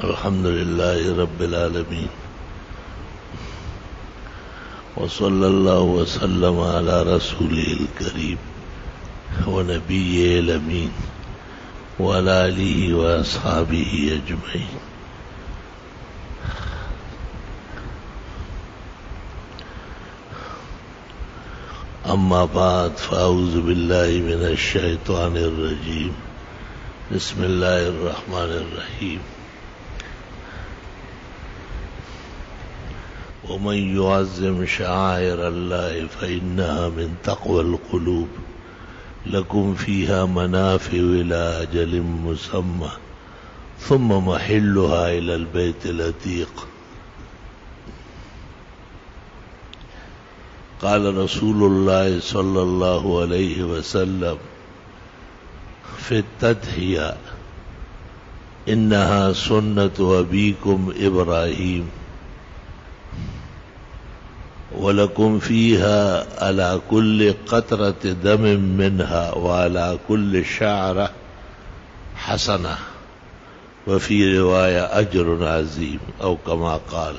الحمد لله رب العالمين وصلى الله وسلم على رسوله الكريم ونبيه الأمين وعلى آله وأصحابه أجمعين. أما بعد فأعوذ بالله من الشيطان الرجيم. بسم الله الرحمن الرحيم. ومن يعظم شعائر الله فإنها من تقوى القلوب لكم فيها منافع إلى أجل مسمى ثم محلها إلى البيت العتيق. قال رسول الله صلى الله عليه وسلم في التضحية إنها سنة أبيكم إبراهيم ولكم فيها على كل قطرة دم منها وعلى كل شعرة حسنة وفي رواية أجر عظيم أو كما قال.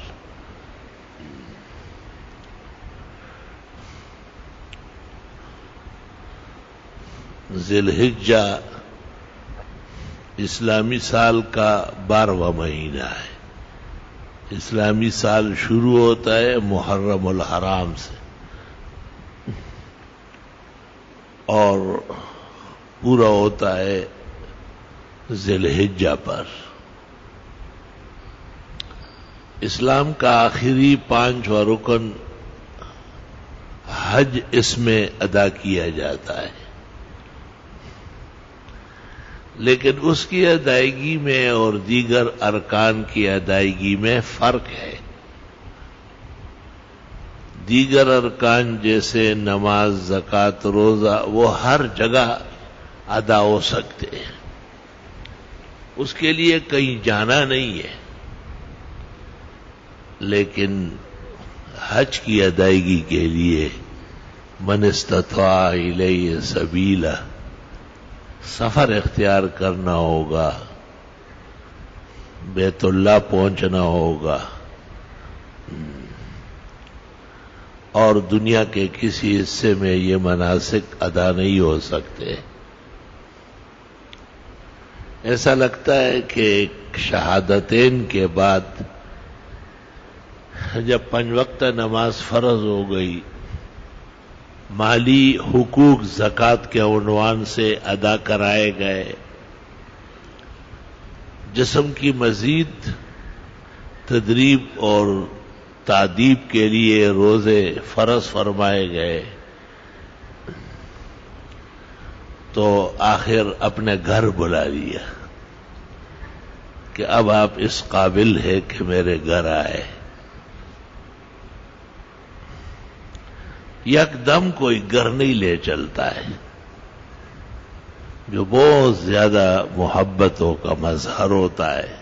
ذی الحجہ اسلامی سال کا 12واں مہینہ ہے. اسلامی سال شروع ہوتا ہے محرم الحرام سے اور پورا ہوتا ہے ذی الحجہ پر. اسلام کا آخری 5واں رکن حج اس میں ادا کیا جاتا ہے، لیکن اس کی ادائیگی میں اور دیگر ارکان کی ادائیگی میں فرق ہے. دیگر ارکان جیسے نماز، زکوٰۃ، روزہ وہ ہر جگہ ادا ہو سکتے ہیں، اس کے لیے کہیں جانا نہیں ہے. لیکن حج کی ادائیگی کے لیے من استطاع الیہ سبیلا سفر اختیار کرنا ہوگا، بیت اللہ پہنچنا ہوگا اور دنیا کے کسی حصے میں یہ مناسک ادا نہیں ہو سکتے. ایسا لگتا ہے کہ شہادتین کے بعد جب 5 وقت نماز فرض ہو گئی، مالی حقوق زکوٰۃ کے عنوان سے ادا کرائے گئے، جسم کی مزید تدریب اور تعدیب کے لیے روزے فرض فرمائے گئے، تو آخر اپنے گھر بلا لیا کہ اب آپ اس قابل ہے کہ میرے گھر آئے. یک دم کوئی گھر نہیں لے چلتا ہے. جو بہت زیادہ محبتوں کا مظہر ہوتا ہے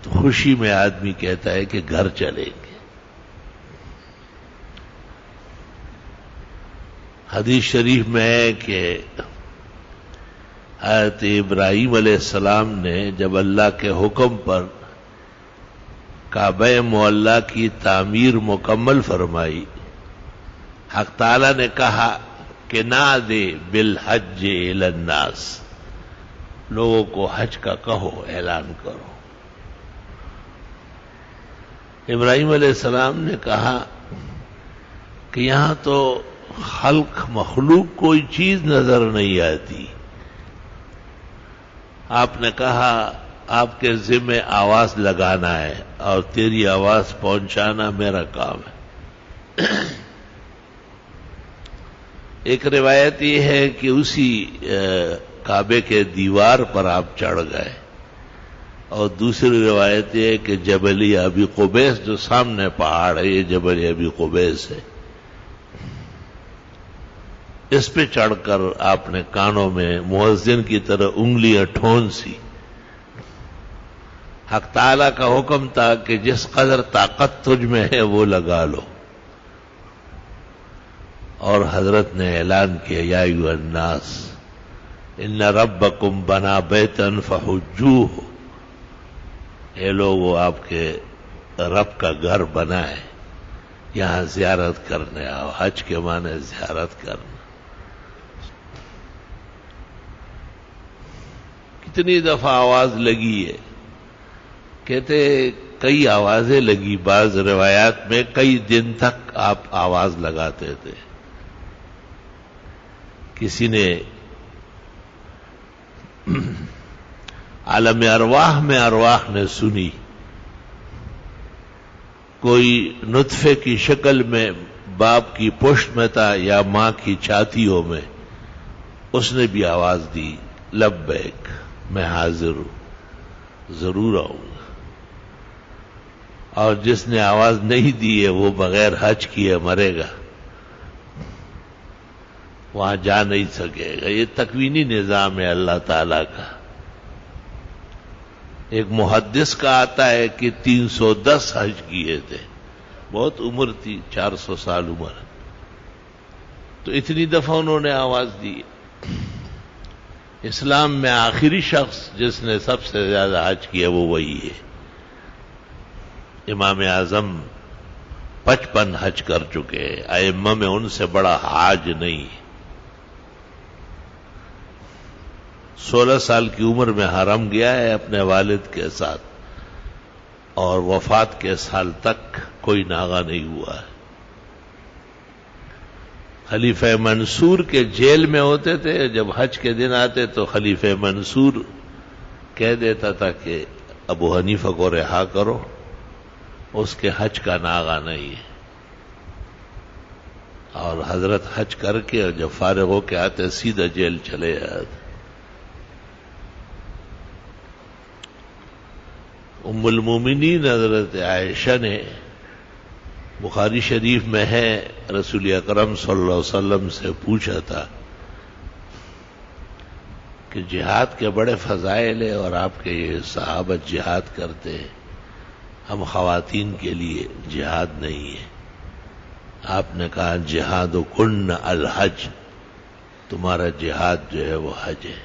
تو خوشی میں آدمی کہتا ہے کہ گھر چلیں گے. حدیث شریف میں ہے کہ حضرت ابراہیم علیہ السلام نے جب اللہ کے حکم پر کعبہ معلیٰ کی تعمیر مکمل فرمائی، حق تعالیٰ نے کہا کہ نادے بالحج الی الناس، لوگوں کو حج کا کہو، اعلان کرو. ابراہیم علیہ السلام نے کہا کہ یہاں تو خلق مخلوق کوئی چیز نظر نہیں آتی. آپ نے کہا آپ کے ذمہ آواز لگانا ہے اور تیری آواز پہنچانا میرا کام ہے. ایک روایت یہ ہے کہ اسی کعبے کے دیوار پر آپ چڑھ گئے، اور دوسری روایت یہ ہے کہ جبل ابی قبیس جو سامنے پہاڑ ہے، یہ جبل ابی قبیس ہے، اس پہ چڑھ کر آپ نے کانوں میں مؤذن کی طرح انگلیاں ٹھون سی. حق تعالیٰ کا حکم تھا کہ جس قدر طاقت تجھ میں ہے وہ لگا لو، اور حضرت نے اعلان کیا یا ایھا الناس ان ربکم بنا بیتا فحجوہ یہ لوگ آپ کے رب کا گھر بنائے، یہاں زیارت کرنے آؤ. حج کے معنی زیارت کرنا. کتنی دفعہ آواز لگی ہے، کہتے کئی آوازیں لگی. بعض روایات میں کئی دن تک آپ آواز لگاتے تھے. کسی نے عالم ارواح میں ارواح نے سنی، کوئی نطفے کی شکل میں باپ کی پشت میں تھا یا ماں کی چھاتیوں میں، اس نے بھی آواز دی لبیک، میں حاضر ہوں، ضرور آؤں گا. اور جس نے آواز نہیں دی ہے وہ بغیر حج کیے مرے گا، وہاں جا نہیں سکے گا. یہ تکوینی نظام ہے اللہ تعالی کا. ایک محدث کا آتا ہے کہ 310 حج کیے تھے، بہت عمر تھی، 400 سال عمر، تو اتنی دفعہ انہوں نے آواز دی. اسلام میں آخری شخص جس نے سب سے زیادہ حج کیا وہ وہی ہے. امام اعظم 55 حج کر چکے. ائمہ میں ان سے بڑا حاج نہیں. 16 سال کی عمر میں حرم گیا ہے اپنے والد کے ساتھ، اور وفات کے سال تک کوئی ناغہ نہیں ہوا ہے. خلیفہ منصور کے جیل میں ہوتے تھے، جب حج کے دن آتے تو خلیفہ منصور کہہ دیتا تھا کہ ابو حنیفہ کو رہا کرو، اس کے حج کا ناغہ نہیں ہے. اور حضرت حج کر کے جب فارغ ہو کے آتے سیدھا جیل چلے جاتے. ام المومنین حضرت عائشہ نے، بخاری شریف میں ہے، رسول اکرم صلی اللہ علیہ وسلم سے پوچھا تھا کہ جہاد کے بڑے فضائل ہیں اور آپ کے یہ صحابہ جہاد کرتے ہیں، ہم خواتین کے لیے جہاد نہیں ہے. آپ نے کہا جہاد کن الحج، تمہارا جہاد جو ہے وہ حج ہے.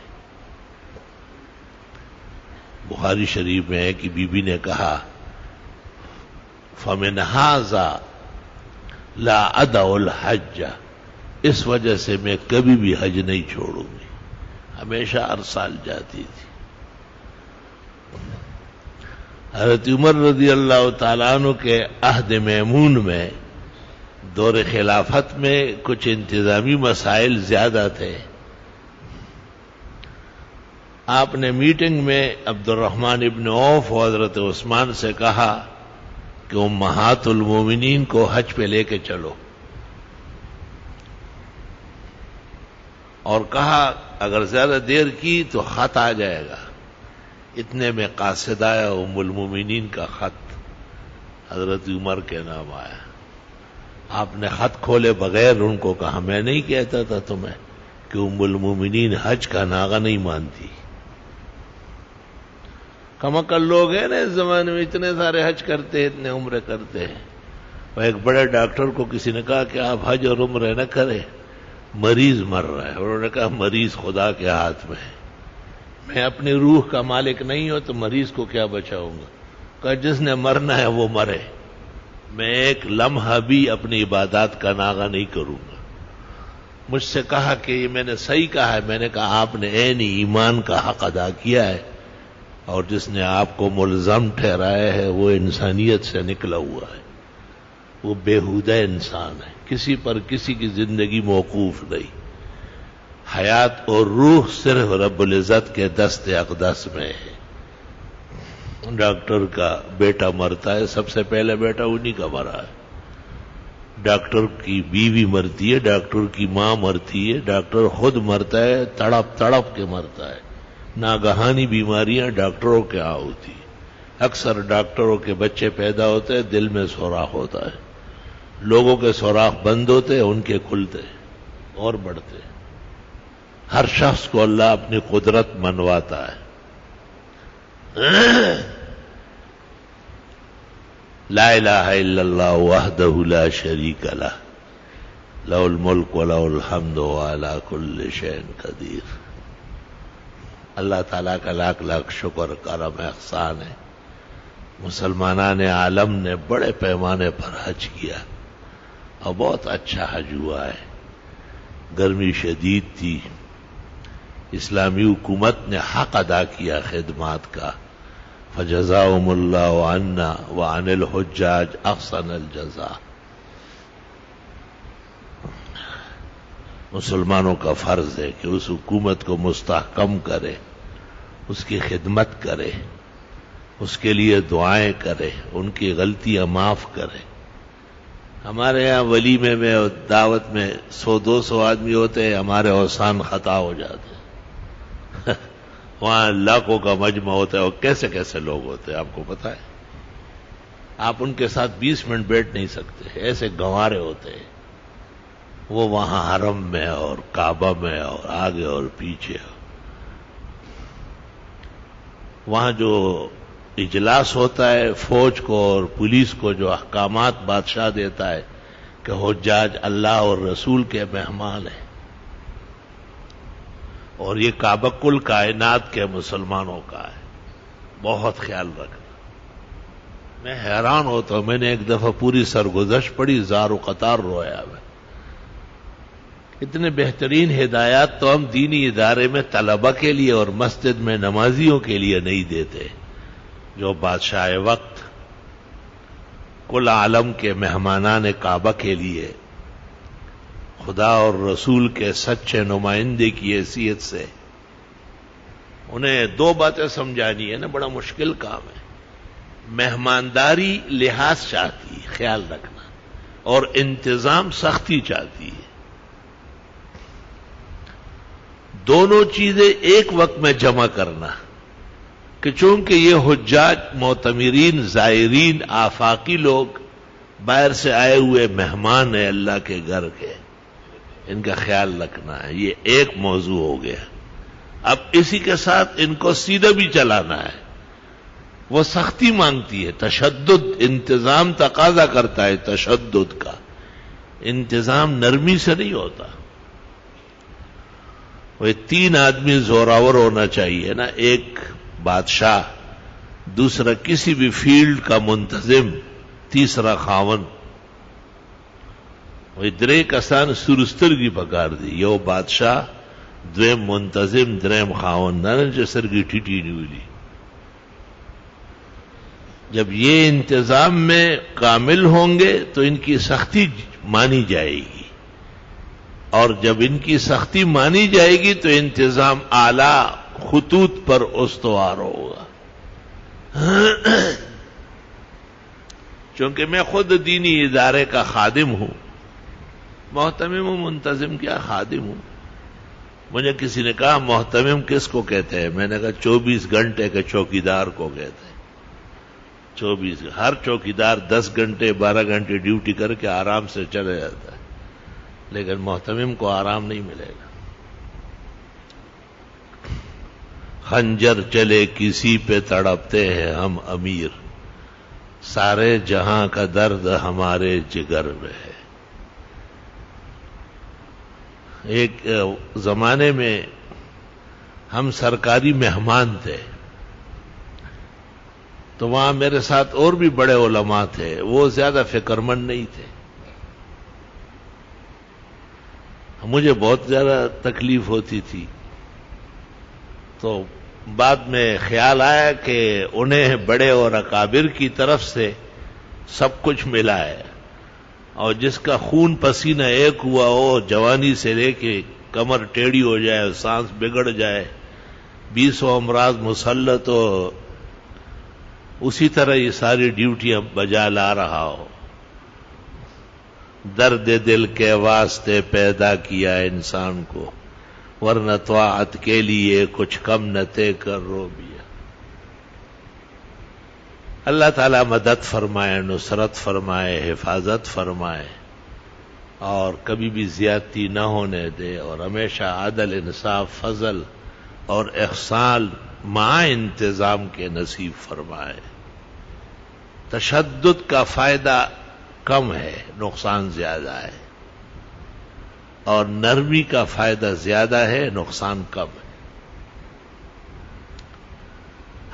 بخاری شریف میں ہے کہ بی بی نے کہا فَمِنْ هَذَا لَا أَدَعُ الْحَجَّ، اس وجہ سے میں کبھی بھی حج نہیں چھوڑوں گی، ہمیشہ ہر سال جاتی تھی. حضرت عمر رضی اللہ تعالیٰ عنہ کے عہد میمون میں دور خلافت میں کچھ انتظامی مسائل زیادہ تھے. آپ نے میٹنگ میں عبد الرحمن ابن عوف و حضرت عثمان سے کہا کہ امہات المومنین کو حج پہ لے کے چلو، اور کہا اگر زیادہ دیر کی تو خط آ جائے گا. اتنے میں قاصد آیا، ام المومنین کا خط حضرت عمر کے نام آیا. آپ نے خط کھولے بغیر ان کو کہا میں نہیں کہتا تھا تمہیں کہ ام المومنین حج کا ناغہ نہیں مانتی. کماکل لوگ ہیں نا اس زمانے میں، اتنے سارے حج کرتے ہیں، اتنے عمرے کرتے ہیں. اور ایک بڑے ڈاکٹر کو کسی نے کہا کہ آپ حج اور عمرے نہ کریں، مریض مر رہا ہے. انہوں نے کہا مریض خدا کے ہاتھ میں ہے، میں اپنی روح کا مالک نہیں ہوں تو مریض کو کیا بچاؤں گا. کہا جس نے مرنا ہے وہ مرے، میں ایک لمحہ بھی اپنی عبادات کا ناغہ نہیں کروں گا. مجھ سے کہا کہ یہ میں نے صحیح کہا ہے. میں نے کہا آپ نے عین ایمان کا حق ادا کیا ہے، اور جس نے آپ کو ملزم ٹھہرایا ہے وہ انسانیت سے نکلا ہوا ہے، وہ بےہودہ انسان ہے، کسی پر کسی کی زندگی موقوف نہیں. حیات اور روح صرف رب العزت کے دست اقدس میں ہے. ڈاکٹر کا بیٹا مرتا ہے، سب سے پہلے بیٹا انہی کا مرا ہے. ڈاکٹر کی بیوی مرتی ہے، ڈاکٹر کی ماں مرتی ہے، ڈاکٹر خود مرتا ہے، تڑپ تڑپ کے مرتا ہے. ناگہانی بیماریاں ڈاکٹروں کے ہاں ہوتی. اکثر ڈاکٹروں کے بچے پیدا ہوتے ہیں، دل میں سوراخ ہوتا ہے. لوگوں کے سوراخ بند ہوتے ہیں، ان کے کھلتے اور بڑھتے. ہر شخص کو اللہ اپنی قدرت منواتا ہے. لا الہ الا اللہ وحدہ لا شریک لہ لہ الملک ولہ الحمد وعلی کل شیء قدیر. اللہ تعالیٰ کا لاکھ لاکھ شکر کرم احسان ہے مسلمانان عالم نے بڑے پیمانے پر حج کیا اور بہت اچھا حج ہوا ہے. گرمی شدید تھی، اسلامی حکومت نے حق ادا کیا خدمات کا. فجزاهم اللہ عنا وعن الحجاج احسن الجزاء. مسلمانوں کا فرض ہے کہ اس حکومت کو مستحکم کرے، اس کی خدمت کرے، اس کے لیے دعائیں کرے، ان کی غلطیاں معاف کرے. ہمارے یہاں ولیمے میں اور دعوت میں 100-200 آدمی ہوتے ہیں، ہمارے اوسان خطا ہو جاتے ہیں. وہاں لاکھوں کا مجمع ہوتا ہے اور کیسے کیسے لوگ ہوتے ہیں آپ کو پتا ہے. آپ ان کے ساتھ 20 منٹ بیٹھ نہیں سکتے، ایسے گنوارے ہوتے ہیں. وہ وہاں حرم میں اور کعبہ میں اور آگے اور پیچھے. وہاں جو اجلاس ہوتا ہے فوج کو اور پولیس کو، جو احکامات بادشاہ دیتا ہے کہ حجاج اللہ اور رسول کے مہمان ہیں، اور یہ کعبہ کل کائنات کے مسلمانوں کا ہے، بہت خیال رکھنا. میں حیران ہوتا ہوں، میں نے ایک دفعہ پوری سرگزشت پڑھی، زار و قطار رویا میں. اتنے بہترین ہدایات تو ہم دینی ادارے میں طلبہ کے لیے اور مسجد میں نمازیوں کے لیے نہیں دیتے، جو بادشاہ وقت کل عالم کے مہمانان کعبہ کے لیے خدا اور رسول کے سچے نمائندے کی حیثیت سے انہیں 2 باتیں سمجھانی ہے نا، بڑا مشکل کام ہے. مہمانداری لحاظ چاہتی ہے، خیال رکھنا، اور انتظام سختی چاہتی ہے. دونوں چیزیں ایک وقت میں جمع کرنا، کہ چونکہ یہ حجاج، معتمرین، زائرین، آفاقی لوگ، باہر سے آئے ہوئے مہمان ہیں اللہ کے گھر کے، ان کا خیال رکھنا ہے. یہ ایک موضوع ہو گیا. اب اسی کے ساتھ ان کو سیدھا بھی چلانا ہے. وہ سختی مانگتی ہے، تشدد، انتظام تقاضا کرتا ہے تشدد کا. انتظام نرمی سے نہیں ہوتا. وہ 3 آدمی زوراور ہونا چاہیے نا، ایک بادشاہ، دوسرا کسی بھی فیلڈ کا منتظم، تیسرا خاون. وہ درے کسان سرسترگی پکار دی، یو بادشاہ، دویم منتظم، دریم خاون، نہ سرگی ٹھیٹی نیولی. جب یہ انتظام میں کامل ہوں گے تو ان کی سختی مانی جائے گی، اور جب ان کی سختی مانی جائے گی تو انتظام اعلی خطوط پر استوار ہوگا. چونکہ میں خود دینی ادارے کا خادم ہوں، محتمم و منتظم کیا، خادم ہوں. مجھے کسی نے کہا محتمم کس کو کہتے ہیں؟ میں نے کہا 24 گھنٹے کے چوکیدار کو کہتے ہیں. 24، ہر چوکیدار 10 گھنٹے 12 گھنٹے ڈیوٹی کر کے آرام سے چلے جاتا ہے، لیکن محتمم کو آرام نہیں ملے گا. خنجر چلے کسی پہ تڑپتے ہیں ہم امیر، سارے جہاں کا درد ہمارے جگر میں ہے. ایک زمانے میں ہم سرکاری مہمان تھے، تو وہاں میرے ساتھ اور بھی بڑے علماء تھے، وہ زیادہ فکر مند نہیں تھے. مجھے بہت زیادہ تکلیف ہوتی تھی، تو بعد میں خیال آیا کہ انہیں بڑے اور اکابر کی طرف سے سب کچھ ملا ہے، اور جس کا خون پسینہ ایک ہوا ہو، جوانی سے لے کے کمر ٹیڑھی ہو جائے، سانس بگڑ جائے، 20 امراض مسلط ہو، اسی طرح یہ ساری ڈیوٹیاں بجا لا رہا ہو. درد دل کے واسطے پیدا کیا انسان کو، ورنہ طاعت کے لیے کچھ کم نہ تے کر رو بیا. اللہ تعالی مدد فرمائے، نصرت فرمائے، حفاظت فرمائے، اور کبھی بھی زیادتی نہ ہونے دے، اور ہمیشہ عدل، انصاف، فضل اور احسان مع انتظام کے نصیب فرمائے. تشدد کا فائدہ کم ہے، نقصان زیادہ ہے، اور نرمی کا فائدہ زیادہ ہے، نقصان کم ہے.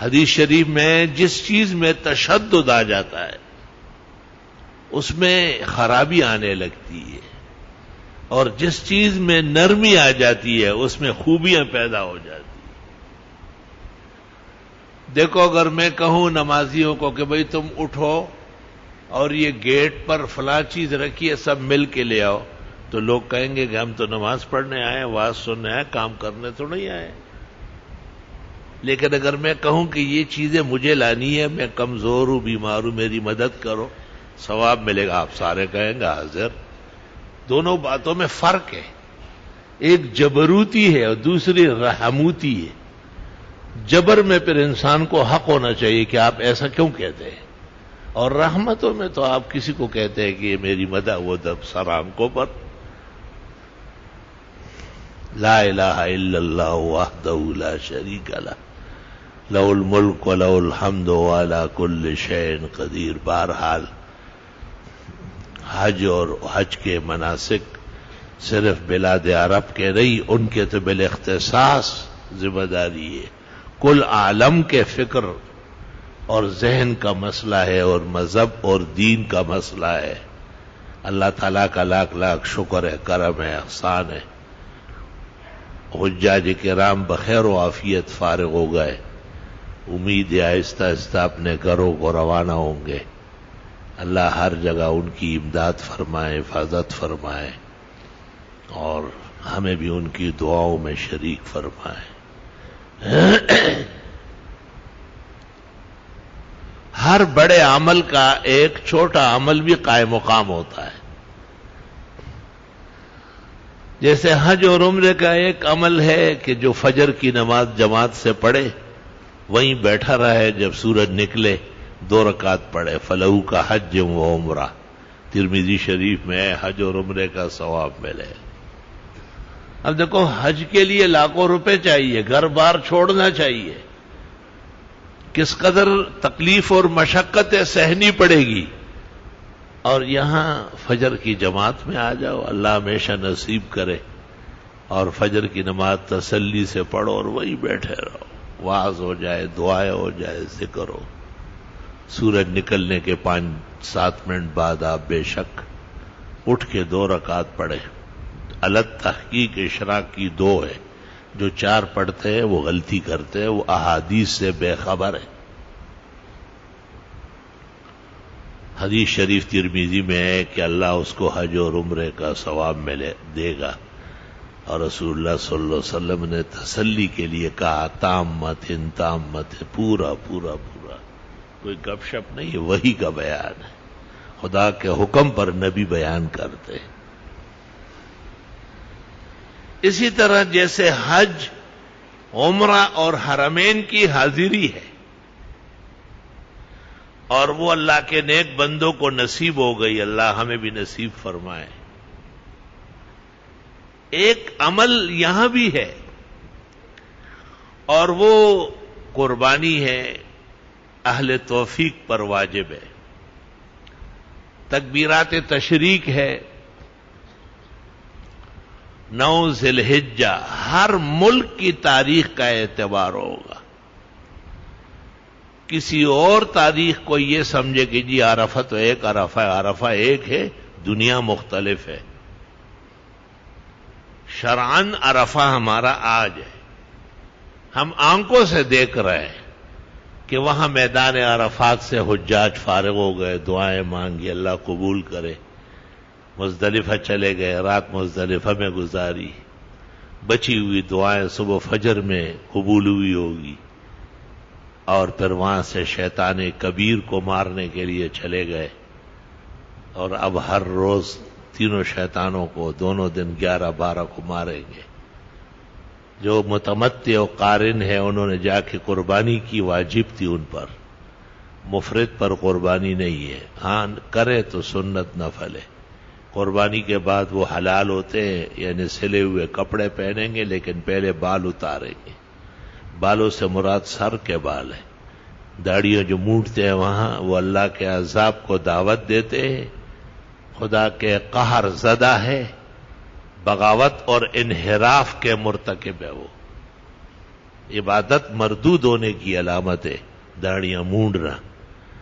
حدیث شریف میں جس چیز میں تشدد آ جاتا ہے اس میں خرابی آنے لگتی ہے، اور جس چیز میں نرمی آ جاتی ہے اس میں خوبیاں پیدا ہو جاتی ہیں۔ دیکھو، اگر میں کہوں نمازیوں کو کہ بھئی تم اٹھو اور یہ گیٹ پر فلاں چیز رکھیے، سب مل کے لے آؤ، تو لوگ کہیں گے کہ ہم تو نماز پڑھنے آئے، واز سننے آئے، کام کرنے تو نہیں آئے۔ لیکن اگر میں کہوں کہ یہ چیزیں مجھے لانی ہے، میں کمزور ہوں، بیمار ہوں، میری مدد کرو، ثواب ملے گا، آپ سارے کہیں گے حاضر۔ دونوں باتوں میں فرق ہے، ایک جبروتی ہے اور دوسری رحموتی ہے۔ جبر میں پھر انسان کو حق ہونا چاہیے کہ آپ ایسا کیوں کہتے ہیں، اور رحمتوں میں تو آپ کسی کو کہتے ہیں کہ یہ میری مدد، وہ دب سر آنکھوں پر۔ لا الہ الا اللہ وحدہ لا شریک لہ لہ الملک ولہ الحمد وعلی کل شیء قدیر۔ بہرحال حج اور حج کے مناسک صرف بلاد عرب کے نہیں، ان کے تو بالاختصاص ذمہ داری ہے، کل عالم کے فکر اور ذہن کا مسئلہ ہے، اور مذہب اور دین کا مسئلہ ہے۔ اللہ تعالیٰ کا لاکھ لاکھ شکر ہے، کرم ہے، احسان ہے۔ حجاج کرام بخیر و عافیت فارغ ہو گئے، امید ہے آہستہ آہستہ اپنے گھروں کو روانہ ہوں گے۔ اللہ ہر جگہ ان کی امداد فرمائے، حفاظت فرمائے، اور ہمیں بھی ان کی دعاؤں میں شریک فرمائے۔ ہر بڑے عمل کا ایک چھوٹا عمل بھی قائم مقام ہوتا ہے۔ جیسے حج اور عمرے کا ایک عمل ہے کہ جو فجر کی نماز جماعت سے پڑھے وہیں بیٹھا رہے، جب سورج نکلے 2 رکعت پڑھے، فلہو کا حج و عمرہ، ترمذی شریف میں حج اور عمرے کا ثواب ملے۔ اب دیکھو، حج کے لیے لاکھوں روپے چاہیے، گھر بار چھوڑنا چاہیے، کس قدر تکلیف اور مشقتیں سہنی پڑے گی، اور یہاں فجر کی جماعت میں آ جاؤ، اللہ ہمیشہ نصیب کرے، اور فجر کی نماز تسلی سے پڑھو اور وہی بیٹھے رہو، واعظ ہو جائے، دعائیں ہو جائے، ذکر ہو۔ سورج نکلنے کے 5-7 منٹ بعد آپ بے شک اٹھ کے 2 رکعت پڑھے۔ الگ تحقیق اشراق کی 2 ہے، جو 4 پڑھتے ہیں وہ غلطی کرتے ہیں، وہ احادیث سے بے خبر ہے۔ حدیث شریف ترمذی میں ہے کہ اللہ اس کو حج اور عمرے کا ثواب دے گا، اور رسول اللہ صلی اللہ علیہ وسلم نے تسلی کے لیے کہا تامت تامت، پورا پورا پورا، کوئی گپ شپ نہیں ہے، وہی کا بیان ہے، خدا کے حکم پر نبی بیان کرتے ہیں۔ اسی طرح جیسے حج، عمرہ اور حرمین کی حاضری ہے، اور وہ اللہ کے نیک بندوں کو نصیب ہو گئی، اللہ ہمیں بھی نصیب فرمائے۔ ایک عمل یہاں بھی ہے، اور وہ قربانی ہے، اہل توفیق پر واجب ہے، تکبیرات تشریق ہے، 9 ذی الحجہ، ہر ملک کی تاریخ کا اعتبار ہوگا۔ کسی اور تاریخ کو یہ سمجھے کہ جی عرفہ تو ایک عرفہ ایک ہے، دنیا مختلف ہے۔ شرعاً عرفہ ہمارا آج ہے، ہم آنکھوں سے دیکھ رہے ہیں کہ وہاں میدان عرفات سے حجاج فارغ ہو گئے، دعائیں مانگی، اللہ قبول کرے۔ مزدلفہ چلے گئے، رات مزدلفہ میں گزاری، بچی ہوئی دعائیں صبح فجر میں قبول ہوئی ہوگی، اور پھر وہاں سے شیطان کبیر کو مارنے کے لیے چلے گئے، اور اب ہر روز تینوں شیطانوں کو دونوں دن 11-12 کو ماریں گے۔ جو متمتع و قارن ہے انہوں نے جا کے قربانی کی، واجب تھی ان پر، مفرد پر قربانی نہیں ہے، ہاں کرے تو سنت نفل ہے۔ قربانی کے بعد وہ حلال ہوتے ہیں، یعنی سلے ہوئے کپڑے پہنیں گے، لیکن پہلے بال اتاریں گے۔ بالوں سے مراد سر کے بال ہے، داڑیاں جو مونڈتے ہیں وہاں وہ اللہ کے عذاب کو دعوت دیتے ہیں، خدا کے قہر زدہ ہے، بغاوت اور انحراف کے مرتکب ہے وہ۔ عبادت مردود ہونے کی علامت ہے داڑیاں مونڈنا،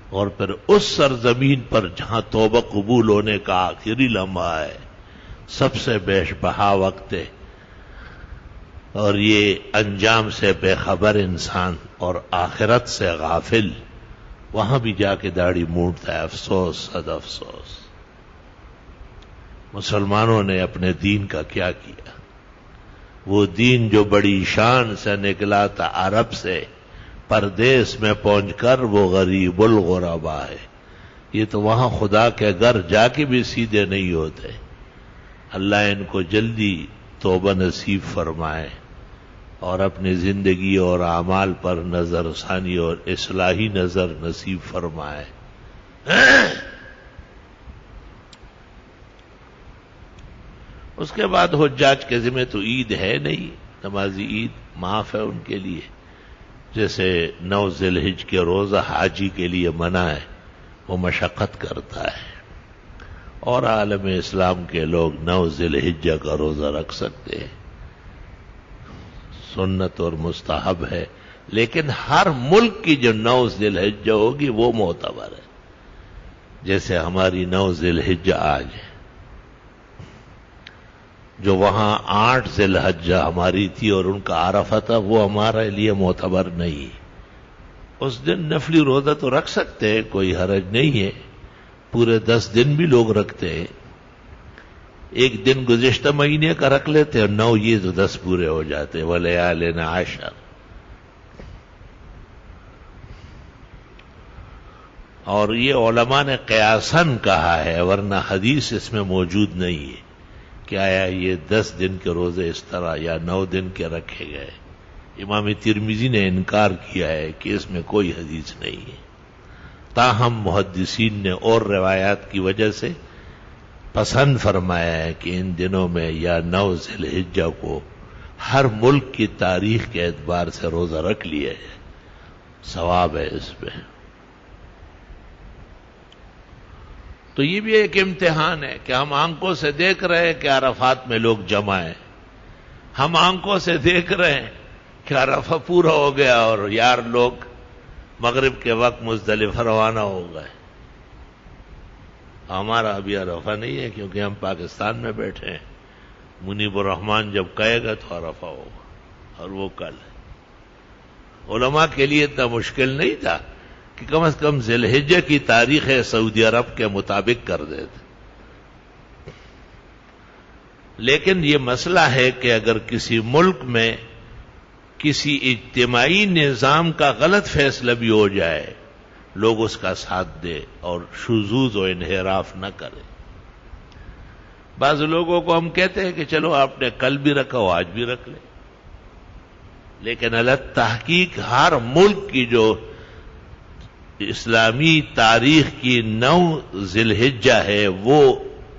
اور پھر اس سرزمین پر جہاں توبہ قبول ہونے کا آخری لمحہ ہے، سب سے بیش بہا وقت ہے، اور یہ انجام سے بے خبر انسان اور آخرت سے غافل وہاں بھی جا کے داڑھی مونڈتا ہے۔ افسوس، صد افسوس، مسلمانوں نے اپنے دین کا کیا کیا؟ وہ دین جو بڑی شان سے نکلا تھا عرب سے، پردیس میں پہنچ کر وہ غریب الغربا ہے۔ یہ تو وہاں خدا کے گھر جا کے بھی سیدھے نہیں ہوتے۔ اللہ ان کو جلدی توبہ نصیب فرمائے اور اپنی زندگی اور اعمال پر نظر ثانی اور اصلاحی نظر نصیب فرمائے۔ اس کے بعد حجاج کے ذمہ تو عید ہے نہیں، نمازی عید معاف ہے ان کے لیے، جیسے 9 ذی الحجہ کے روزہ حاجی کے لیے منع ہے، وہ مشقت کرتا ہے، اور عالم اسلام کے لوگ 9 ذی الحجہ کا روزہ رکھ سکتے ہیں، سنت اور مستحب ہے، لیکن ہر ملک کی جو 9 ذی الحجہ ہوگی وہ معتبر ہے، جیسے ہماری 9 ذی الحجہ آج ہے، جو وہاں 8 ذی الحجہ ہماری تھی اور ان کا عرفہ تھا، وہ ہمارے لیے معتبر نہیں۔ اس دن نفلی روزہ تو رکھ سکتے ہیں، کوئی حرج نہیں ہے، پورے 10 دن بھی لوگ رکھتے ہیں، ایک دن گزشتہ مہینے کا رکھ لیتے اور 9 یہ تو 10 پورے ہو جاتے، وَلَيَالٍ عَشْرٍ۔ اور یہ علماء نے قیاساً کہا ہے، ورنہ حدیث اس میں موجود نہیں ہے کہ آیا یہ 10 دن کے روزے اس طرح یا 9 دن کے رکھے گئے۔ امام ترمذی نے انکار کیا ہے کہ اس میں کوئی حدیث نہیں ہے، تاہم محدثین نے اور روایات کی وجہ سے پسند فرمایا ہے کہ ان دنوں میں یا 9 ذی الحجہ کو ہر ملک کی تاریخ کے اعتبار سے روزہ رکھ لیا ہے، ثواب ہے اس پہ۔ تو یہ بھی ایک امتحان ہے کہ ہم آنکھوں سے دیکھ رہے ہیں کہ عرفات میں لوگ جمع ہیں، ہم آنکھوں سے دیکھ رہے ہیں کہ عرفہ پورا ہو گیا اور یار لوگ مغرب کے وقت مزدلفہ روانہ ہو گئے۔ ہمارا ابھی عرفہ نہیں ہے کیونکہ ہم پاکستان میں بیٹھے ہیں، منیب الرحمان جب کہے گا تو عرفہ ہوگا، اور وہ کل ہے۔ علماء کے لیے اتنا مشکل نہیں تھا کہ کم از کم ذی الحجہ کی تاریخ سعودی عرب کے مطابق کر دیتے، لیکن یہ مسئلہ ہے کہ اگر کسی ملک میں کسی اجتماعی نظام کا غلط فیصلہ بھی ہو جائے، لوگ اس کا ساتھ دے اور شذوذ و انحراف نہ کرے۔ بعض لوگوں کو ہم کہتے ہیں کہ چلو آپ نے کل بھی رکھا ہو آج بھی رکھ لیں، لیکن الگ تحقیق ہر ملک کی جو اسلامی تاریخ کی 9 ذی الحجہ ہے وہ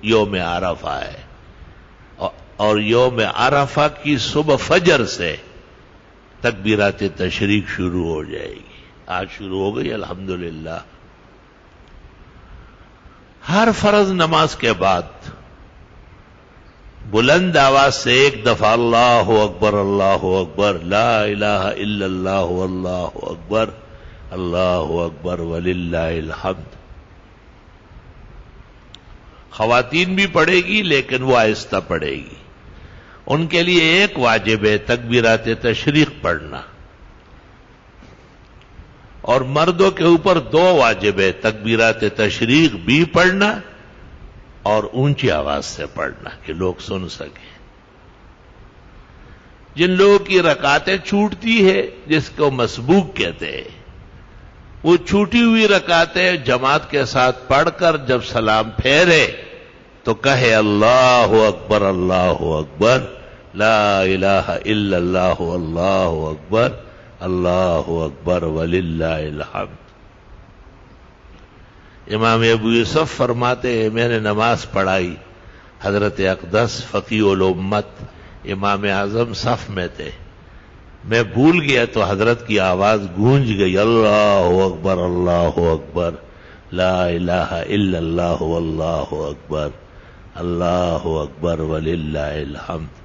یوم عرفہ ہے، اور یوم عرفہ کی صبح فجر سے تکبیرات تشریق شروع ہو جائے گی۔ آج شروع ہو گئی الحمدللہ۔ ہر فرض نماز کے بعد بلند آواز سے ایک دفعہ اللہ اکبر اللہ اکبر، لا الہ الا اللہ واللہ اکبر، اللہ اکبر وللہ الحمد۔ خواتین بھی پڑھے گی لیکن وہ آہستہ پڑھے گی، ان کے لیے ایک واجب ہے تکبیرات تشریق پڑھنا، اور مردوں کے اوپر 2 واجب ہے تکبیرات تشریق بھی پڑھنا اور اونچی آواز سے پڑھنا کہ لوگ سن سکیں۔ جن لوگوں کی رکعتیں چھوٹتی ہے، جس کو مسبوق کہتے ہیں، وہ چھوٹی ہوئی رکعتیں جماعت کے ساتھ پڑھ کر جب سلام پھیرے تو کہے اللہ اکبر اللہ اکبر، لا الہ الا اللہ اللہ اکبر، اللہ اکبر وللہ الحمد۔ امام ابو یوسف فرماتے ہیں میں نے نماز پڑھائی، حضرت اقدس فقیہ الامت امام اعظم صف میں تھے، میں بھول گیا تو حضرت کی آواز گونج گئی، اللہ اکبر اللہ اکبر، لا الہ الا اللہ واللہ اکبر، اللہ اکبر وللہ الحمد۔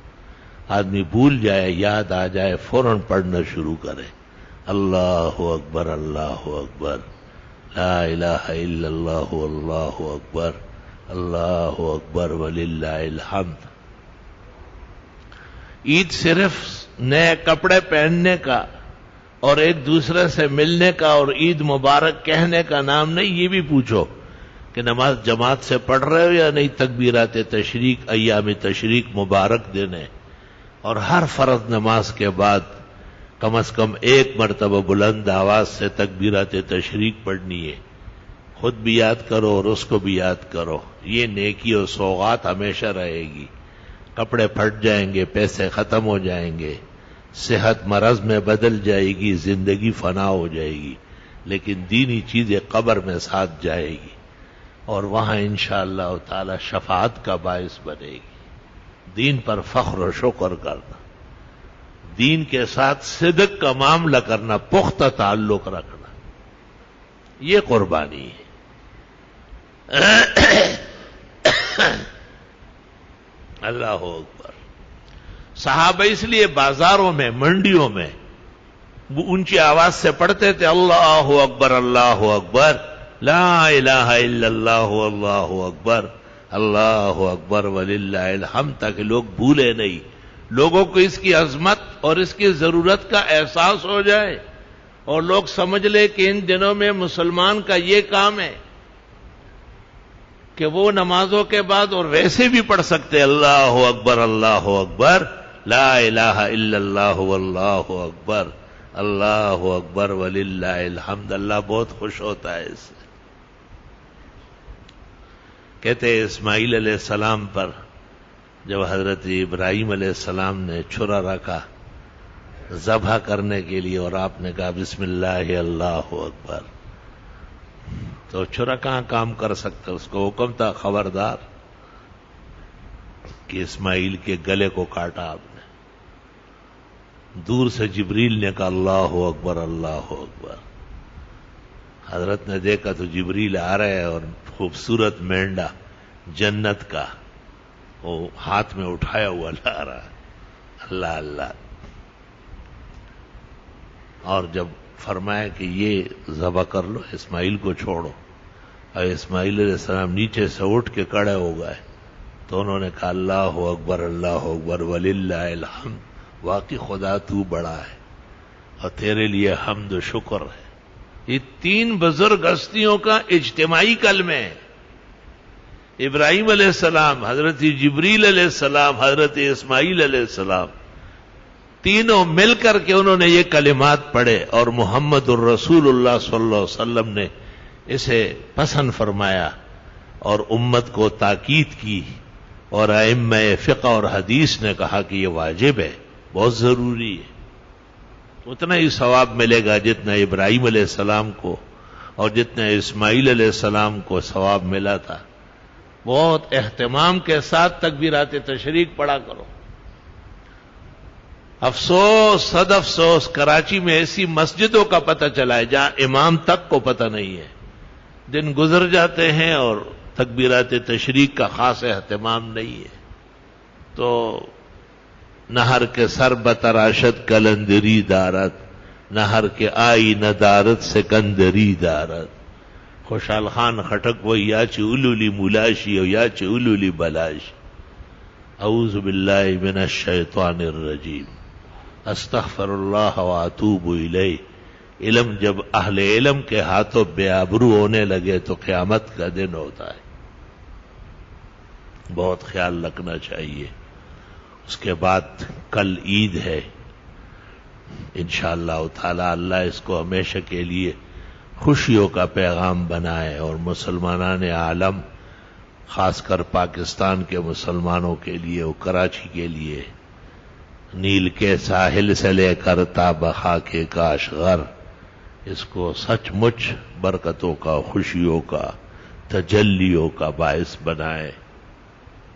آدمی بھول جائے، یاد آ جائے، فوراً پڑھنا شروع کرے، اللہ اکبر اللہ اکبر، لا الہ الا اللہ اللہ اکبر، اللہ اکبر وللہ الحمد۔ عید صرف نئے کپڑے پہننے کا اور ایک دوسرے سے ملنے کا اور عید مبارک کہنے کا نام نہیں۔ یہ بھی پوچھو کہ نماز جماعت سے پڑھ رہے ہو یا نہیں، تکبیرات تشریق، ایام تشریق مبارک دینے، اور ہر فرض نماز کے بعد کم از کم ایک مرتبہ بلند آواز سے تکبیرات تشریق پڑھنی ہے۔ خود بھی یاد کرو اور اس کو بھی یاد کرو، یہ نیکی اور سوغات ہمیشہ رہے گی۔ کپڑے پھٹ جائیں گے، پیسے ختم ہو جائیں گے، صحت مرض میں بدل جائے گی، زندگی فنا ہو جائے گی، لیکن دینی چیزیں قبر میں ساتھ جائے گی اور وہاں انشاءاللہ تعالی شفاعت کا باعث بنے گی۔ دین پر فخر و شکر کرنا، دین کے ساتھ صدق کا معاملہ کرنا، پختہ تعلق رکھنا، یہ قربانی ہے۔ اللہ اکبر۔ صحابہ اس لیے بازاروں میں، منڈیوں میں وہ اونچی آواز سے پڑھتے تھے، اللہ اکبر اللہ اکبر، لا الہ الا اللہ اللہ اکبر، اللہ اکبر وللہ الحمد، تاکہ لوگ بھولے نہیں، لوگوں کو اس کی عظمت اور اس کی ضرورت کا احساس ہو جائے اور لوگ سمجھ لے کہ ان دنوں میں مسلمان کا یہ کام ہے کہ وہ نمازوں کے بعد اور ویسے بھی پڑھ سکتے اللہ اکبر، لا الہ الا اللہ واللہ اکبر، اللہ اکبر وللہ الحمد۔ اللہ بہت خوش ہوتا ہے اس سے۔ کہتے ہیں اسماعیل علیہ السلام پر جب حضرت ابراہیم علیہ السلام نے چھرا رکھا ذبح کرنے کے لیے اور آپ نے کہا بسم اللہ اللہ اکبر، تو چھرا کہاں کام کر سکتا، اس کو حکم تھا خبردار کہ اسماعیل کے گلے کو کاٹا آپ نے۔ دور سے جبریل نے کہا اللہ اکبر اللہ اکبر، حضرت نے دیکھا تو جبریل آ رہے ہیں اور خوبصورت مینڈا جنت کا وہ ہاتھ میں اٹھایا ہوا لا رہا ہے، اللہ اللہ۔ اور جب فرمایا کہ یہ ذبح کر لو، اسماعیل کو چھوڑو، اور اسماعیل علیہ السلام نیچے سے اٹھ کے کھڑے ہو گئے تو انہوں نے کہا اللہ اکبر وللہ الحمد، واقعی خدا تو بڑا ہے اور تیرے لیے حمد و شکر ہے۔ یہ تین بزرگ ہستیوں کا اجتماعی کلمہ ہے، ابراہیم علیہ السلام، حضرت جبریل علیہ السلام، حضرت اسماعیل علیہ السلام، تینوں مل کر کے انہوں نے یہ کلمات پڑھے اور محمد الرسول اللہ صلی اللہ علیہ وسلم نے اسے پسند فرمایا اور امت کو تاکید کی، اور ائمہ فقہ اور حدیث نے کہا کہ یہ واجب ہے، بہت ضروری ہے۔ اتنا ہی ثواب ملے گا جتنا ابراہیم علیہ السلام کو اور جتنا اسماعیل علیہ السلام کو ثواب ملا تھا۔ بہت اہتمام کے ساتھ تکبیرات تشریق پڑھا کرو۔ افسوس، صد افسوس، کراچی میں ایسی مسجدوں کا پتہ چلا ہے جہاں امام تک کو پتہ نہیں ہے، دن گزر جاتے ہیں اور تکبیرات تشریق کا خاص اہتمام نہیں ہے۔ تو نہر کے سر بتراشت کلندری دارت، نہر کے آئی ندارت سکندری دارت۔ خوشحال خان خٹک وہ یا چولولی ملاشی اور یا چولولی بلاشی۔ اعوذ باللہ من الشیطان الرجیم، استغفر اللہ واتوب الیہ۔ علم جب اہل علم کے ہاتھوں بے آبرو ہونے لگے تو قیامت کا دن ہوتا ہے، بہت خیال رکھنا چاہیے۔ اس کے بعد کل عید ہے، انشاءاللہ تعالی اللہ اس کو ہمیشہ کے لیے خوشیوں کا پیغام بنائے اور مسلمانان عالم، خاص کر پاکستان کے مسلمانوں کے لیے اور کراچی کے لیے، نیل کے ساحل سے لے کر تا بخاک کاشغر، اس کو سچ مچ برکتوں کا، خوشیوں کا، تجلیوں کا باعث بنائے۔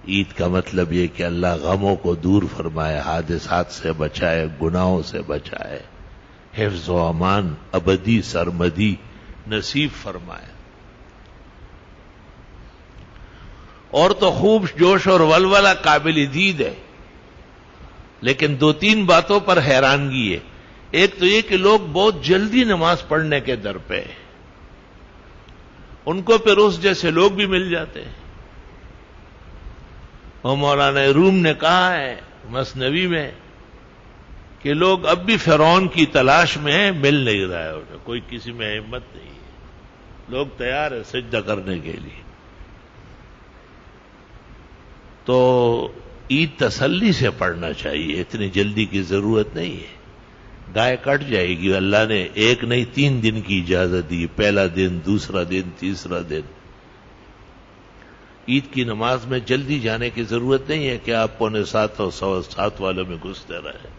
عید کا مطلب یہ کہ اللہ غموں کو دور فرمائے، حادثات سے بچائے، گناہوں سے بچائے، حفظ و امان ابدی سرمدی نصیب فرمائے۔ اور تو خوب جوش اور ولولہ قابل دید ہے، لیکن دو تین باتوں پر حیرانگی ہے. ایک تو یہ کہ لوگ بہت جلدی نماز پڑھنے کے در پہ، ان کو پھر اس جیسے لوگ بھی مل جاتے ہیں. اور مولانا روم نے کہا ہے مثنوی میں کہ لوگ اب بھی فرعون کی تلاش میں ہیں، مل نہیں رہا ہے انہیں، کوئی کسی میں ہمت نہیں ہے. لوگ تیار ہے سجدہ کرنے کے لیے. تو عید تسلی سے پڑھنا چاہیے، اتنی جلدی کی ضرورت نہیں ہے. گائے کٹ جائے گی. اللہ نے ایک نہیں 3 دن کی اجازت دی، پہلا دن، دوسرا دن، تیسرا دن. عید کی نماز میں جلدی جانے کی ضرورت نہیں ہے کہ آپ 6:45 اور 7:15 والوں میں گھستے رہے.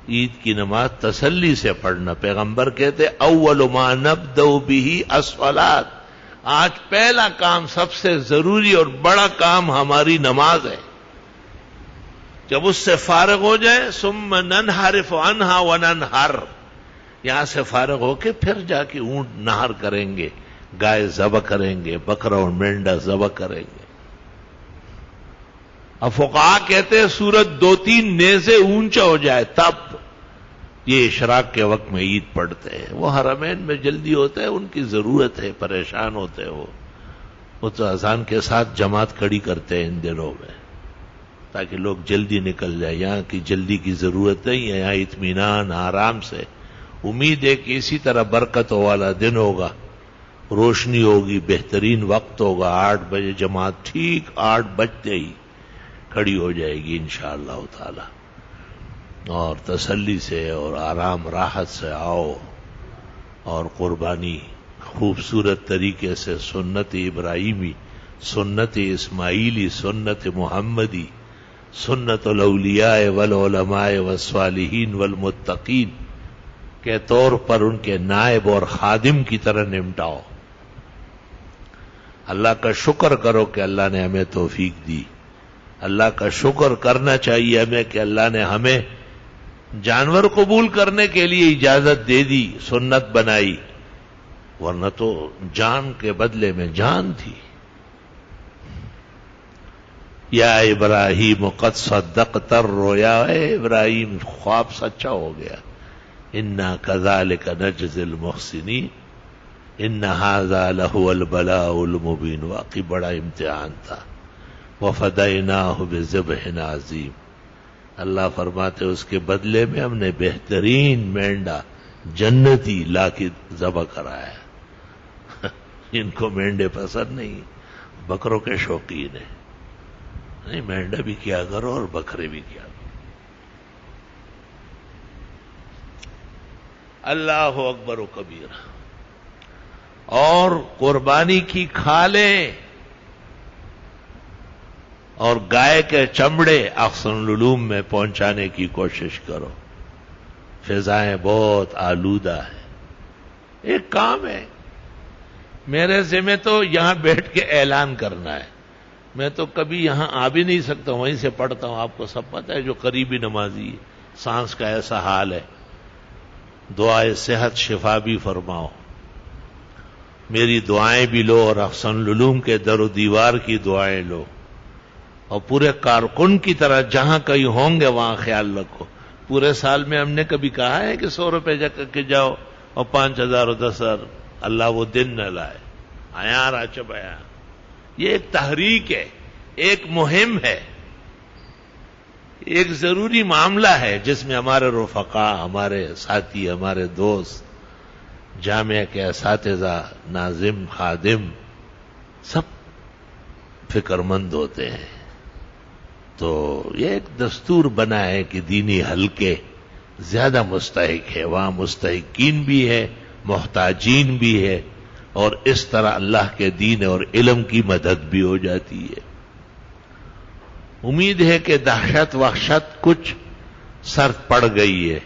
عید کی نماز تسلی سے پڑھنا. پیغمبر کہتے اول ما نبدأ به الصلاۃ، آج پہلا کام، سب سے ضروری اور بڑا کام ہماری نماز ہے. جب اس سے فارغ ہو جائے ثم ننحرف عنها وننحر، یہاں سے فارغ ہو کے پھر جا کے اونٹ نہر کریں گے، گائے ذبح کریں گے، بکرا اور مینڈا ذبح کریں گے. اب فقہا کہتے ہیں سورج 2-3 نیزے اونچا ہو جائے تب یہ اشراق کے وقت میں عید پڑھتے ہیں. وہ حرمین میں جلدی ہوتا ہے، ان کی ضرورت ہے، پریشان ہوتے ہیں. وہ تو اذان کے ساتھ جماعت کھڑی کرتے ہیں ان دنوں میں تاکہ لوگ جلدی نکل جائیں. یہاں کی جلدی کی ضرورت نہیں ہے، یہاں اطمینان آرام سے. امید ہے کہ اسی طرح برکتوں والا دن ہوگا، روشنی ہوگی، بہترین وقت ہوگا. 8 بجے جماعت ٹھیک 8 بجتے ہی کھڑی ہو جائے گی انشاءاللہ تعالی. اور تسلی سے اور آرام راحت سے آؤ اور قربانی خوبصورت طریقے سے سنت ابراہیمی، سنت اسماعیلی، سنت محمدی، سنت الاولیاء والعلماء والصالحین والمتقین کے طور پر ان کے نائب اور خادم کی طرح نمٹاؤ. اللہ کا شکر کرو کہ اللہ نے ہمیں توفیق دی. اللہ کا شکر کرنا چاہیے ہمیں کہ اللہ نے ہمیں جانور قبول کرنے کے لیے اجازت دے دی، سنت بنائی، ورنہ تو جان کے بدلے میں جان تھی. یا ابراہیم قد صدقت الرؤیا، اے ابراہیم خواب سچا ہو گیا. انا کذالک نجزی المحسنین ان ھذا لہو البلاء المبین. واقعی بڑا امتحان تھا. وفدیناہ بذبح عظیم. اللہ فرماتے اس کے بدلے میں ہم نے بہترین مینڈا جنتی لا کے ذبح کرایا. ان کو مینڈے پسند نہیں، بکروں کے شوقین ہیں. نہیں، مینڈا بھی کیا کرو اور بکرے بھی کیا کرو. اللہ اکبر و کبیرہ. اور قربانی کی کھالیں اور گائے کے چمڑے احسن العلوم میں پہنچانے کی کوشش کرو. فضائیں بہت آلودہ ہیں. ایک کام ہے میرے ذمہ تو یہاں بیٹھ کے اعلان کرنا ہے. میں تو کبھی یہاں آ بھی نہیں سکتا، وہیں سے پڑھتا ہوں. آپ کو سب پتہ ہے جو قریبی نمازی ہے. سانس کا ایسا حال ہے. دعائے صحت شفا بھی فرماؤ. میری دعائیں بھی لو اور احسن العلوم کے در و دیوار کی دعائیں لو. اور پورے کارکن کی طرح جہاں کہیں ہوں گے وہاں خیال رکھو. پورے سال میں ہم نے کبھی کہا ہے کہ 100 روپے جا کر کے جاؤ اور 5,000 اور 10,000 اللہ وہ دن نہ لائے. آیا راچب آیا. یہ ایک تحریک ہے، ایک مہم ہے، ایک ضروری معاملہ ہے جس میں ہمارے رفقا، ہمارے ساتھی، ہمارے دوست، جامعہ کے اساتذہ، ناظم، خادم سب فکر مند ہوتے ہیں. تو یہ ایک دستور بنا ہے کہ دینی حلقے زیادہ مستحق ہے، وہاں مستحقین بھی ہے، محتاجین بھی ہے، اور اس طرح اللہ کے دین اور علم کی مدد بھی ہو جاتی ہے. امید ہے کہ دہشت وحشت کچھ سر پڑ گئی ہے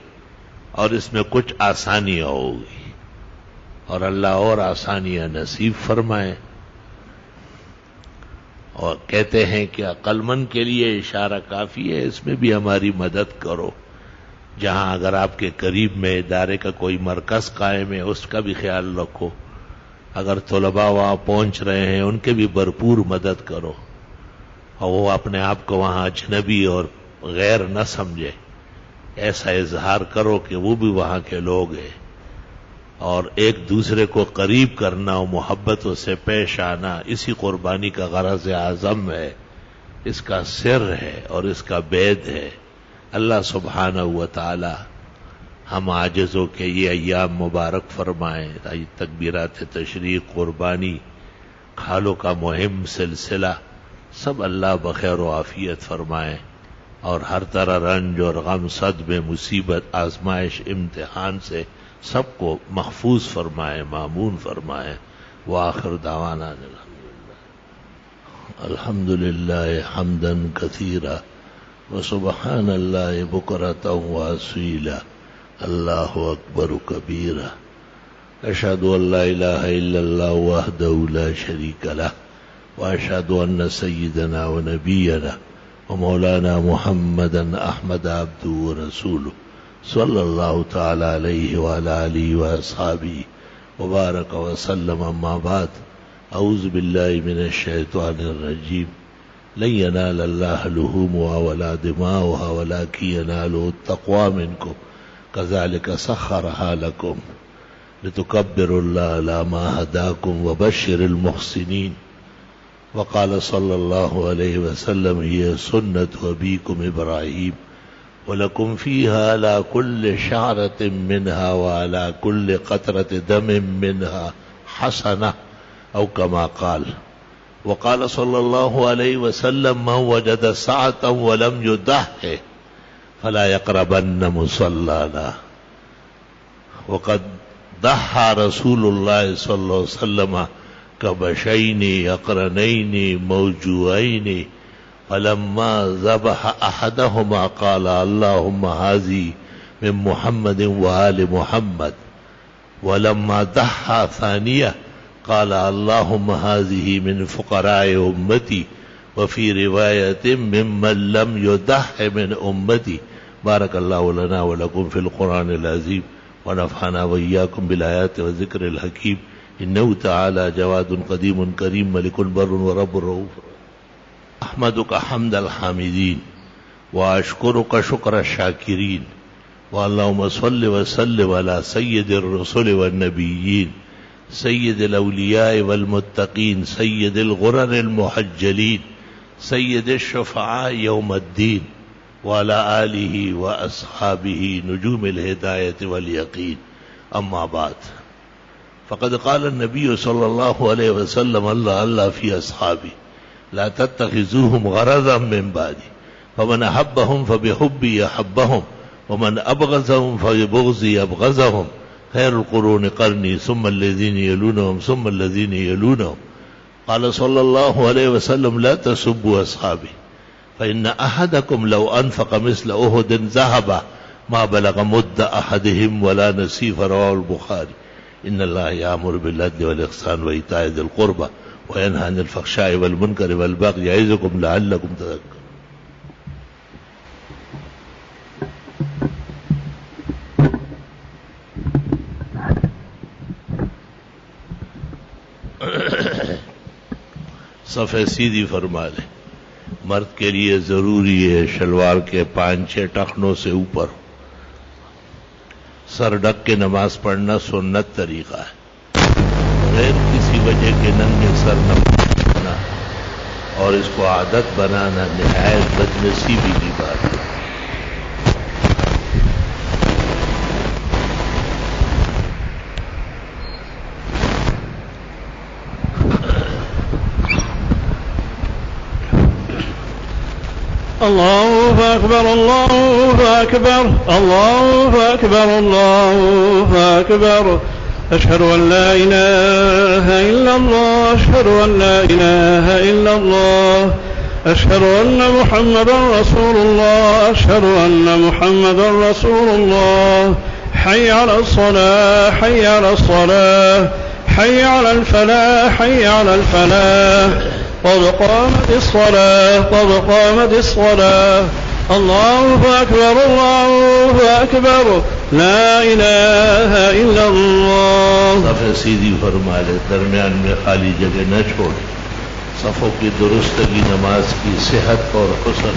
اور اس میں کچھ آسانیاں ہوگی، اور اللہ اور آسانیاں نصیب فرمائے. اور کہتے ہیں کہ عقل مند کے لیے اشارہ کافی ہے، اس میں بھی ہماری مدد کرو. جہاں اگر آپ کے قریب میں ادارے کا کوئی مرکز قائم ہے اس کا بھی خیال رکھو. اگر طلباء وہاں پہنچ رہے ہیں ان کے بھی بھرپور مدد کرو، اور وہ اپنے آپ کو وہاں اجنبی اور غیر نہ سمجھے، ایسا اظہار کرو کہ وہ بھی وہاں کے لوگ ہیں، اور ایک دوسرے کو قریب کرنا و محبتوں سے پیش آنا اسی قربانی کا غرض اعظم ہے، اس کا سر ہے اور اس کا بید ہے۔ اللہ سبحانہ و تعالی ہم عاجزوں کے یہ ایام مبارک فرمائیں، تکبیرات تشریق، قربانی، کھالوں کا مہم سلسلہ سب اللہ بخیر و عافیت فرمائیں، اور ہر طرح رنج اور غم، صدمے، مصیبت، آزمائش، امتحان سے سب کو محفوظ فرمائیں، مامون فرمائیں۔ وآخر دعوانا الحمد للہ حمدا کثیرا وسبحان اللہ بکرۃ واسیلا، اللہ اکبر کبیرا، اشہد ان لا الہ الا اللہ وحدہ لا شریک لہ، واشہد ان سیدنا ونبینا ومولانا محمدا احمد عبدہ ورسولہ صلی اللہ تعالی علیہ وعلی آلہ واصحابہ وبارک وسلم، اما بعد، اعوذ باللہ من الشیطان الرجیم، لن ینال اللہ لحومها ولا دماؤها ولکن ینالہ التقوی منکم کذلک سخرها لکم لتکبروا اللہ علی ما ہداکم وبشر المحسنین۔ وقال صلی اللہ علیہ وسلم ہی سنت ابیکم ابراہیم وَلَكُمْ فِيهَا عَلَى كُلِّ شَعْرَةٍ مِّنْهَا وَعَلَى كُلِّ قَطْرَةِ دَمٍ مِّنْهَا حَسَنَةٌ أو كما قال۔ وقال صلی اللہ علیہ وسلم من وجد سعة ولم يضحِ فلا يقربن مصلانا۔ وقد ضحى رسول اللہ صلی اللہ علیہ وسلم كبشين يقرنين موجوعين، فلما ذبح احدهما قال اللهم هذه من محمد وآل محمد، ولما ضحى ثانية قال اللهم هذه من فقراء امتي، وفي رواية ممن لم يضح من امتي۔ بارك الله لنا ولكم في القرآن العظيم، ونفعنا وإياكم بالآيات والذكر الحكيم، إنه تعالى جواد قديم كريم ملك بر ورب رؤوف۔ احمدک حمد الحامدین واشکرک شکر الشاکرین، واللہم صل وسلم علی سید الرسل والنبیین، سید الاولیاء والمتقین، سید الغرر المحجلین، سید الشفعاء یوم الدین، وعلی آلہ واصحابہ نجوم الہدایۃ والیقین۔ اما بعد، فقد قال النبی صلی اللہ علیہ وسلم اللہ فی اصحابہ لا تتخذوهم غرضا من بعدی، فمن احبهم فبحبی احبهم، ومن ابغضهم فببغضی ابغضهم، خیر القرون قرنی ثم الذین یلونهم ثم الذین یلونهم۔ قال صلی اللہ علیہ وسلم لا تسبوا اصحابی فإن أحدكم لو أنفق مثل أحد ذهبا ما بلغ مد أحدهم ولا نصيف۔ رواه البخاری۔ إن الله يأمر بالعدل والإحسان وإيتاء ذي القربى وينهى عن الفحشاء والمنكر والبغي يعظكم لعلكم تذكرون۔ صفحہ سیدھی فرما لیں۔ مرد کے لیے ضروری ہے شلوار کے 5-6 ٹخنوں سے اوپر سر ڈھک کے نماز پڑھنا سنت طریقہ ہے، غیر کسی وجہ کے ننگے سر نہ پڑھنا اور اس کو عادت بنانا نہایت بدنصیبی کی بات ہے۔ اللہ اکبر اللہ اکبر اللہ اکبر اللہ اکبر، اشہد ان لا الہ الا اللہ اشہد ان لا الہ الا اللہ اشہد ان محمدا رسول اللہ اشہد ان محمدا رسول اللہ، حی علی الصلاة حی علی الصلاة حی علی الفلاح حی علی الفلاح، قد قامت الصلاة قد قامت الصلاة، اللہ اکبر اللہ اکبر، لا الہ الا اللہ۔ صفحہ سیدھی فرما لے، درمیان میں خالی جگہ نہ چھوڑ۔ صفوں کی درستگی نماز کی صحت اور حسن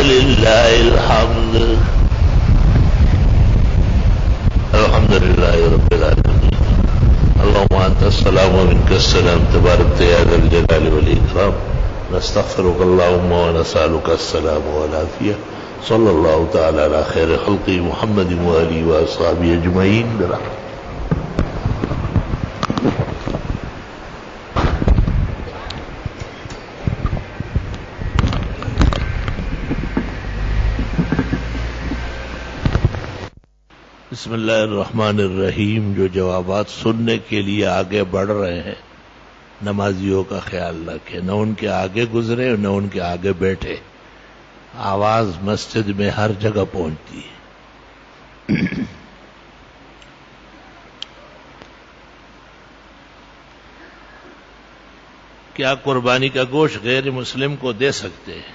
وللہ الحمد الحمد للہ رب العالمین اللهم انت السلام ومنك السلام تبارك يا ذا الجلال والاکرام نستغفرك اللهم ونسألك السلام والعافية صلى الله تعالى على خير خلقه محمد وآله وأصحابه أجمعين برحمته. بسم اللہ الرحمن الرحیم. جو جوابات سننے کے لیے آگے بڑھ رہے ہیں نمازیوں کا خیال رکھیں، نہ ان کے آگے گزرے نہ ان کے آگے بیٹھے. آواز مسجد میں ہر جگہ پہنچتی ہے. کیا قربانی کا گوشت غیر مسلم کو دے سکتے ہیں؟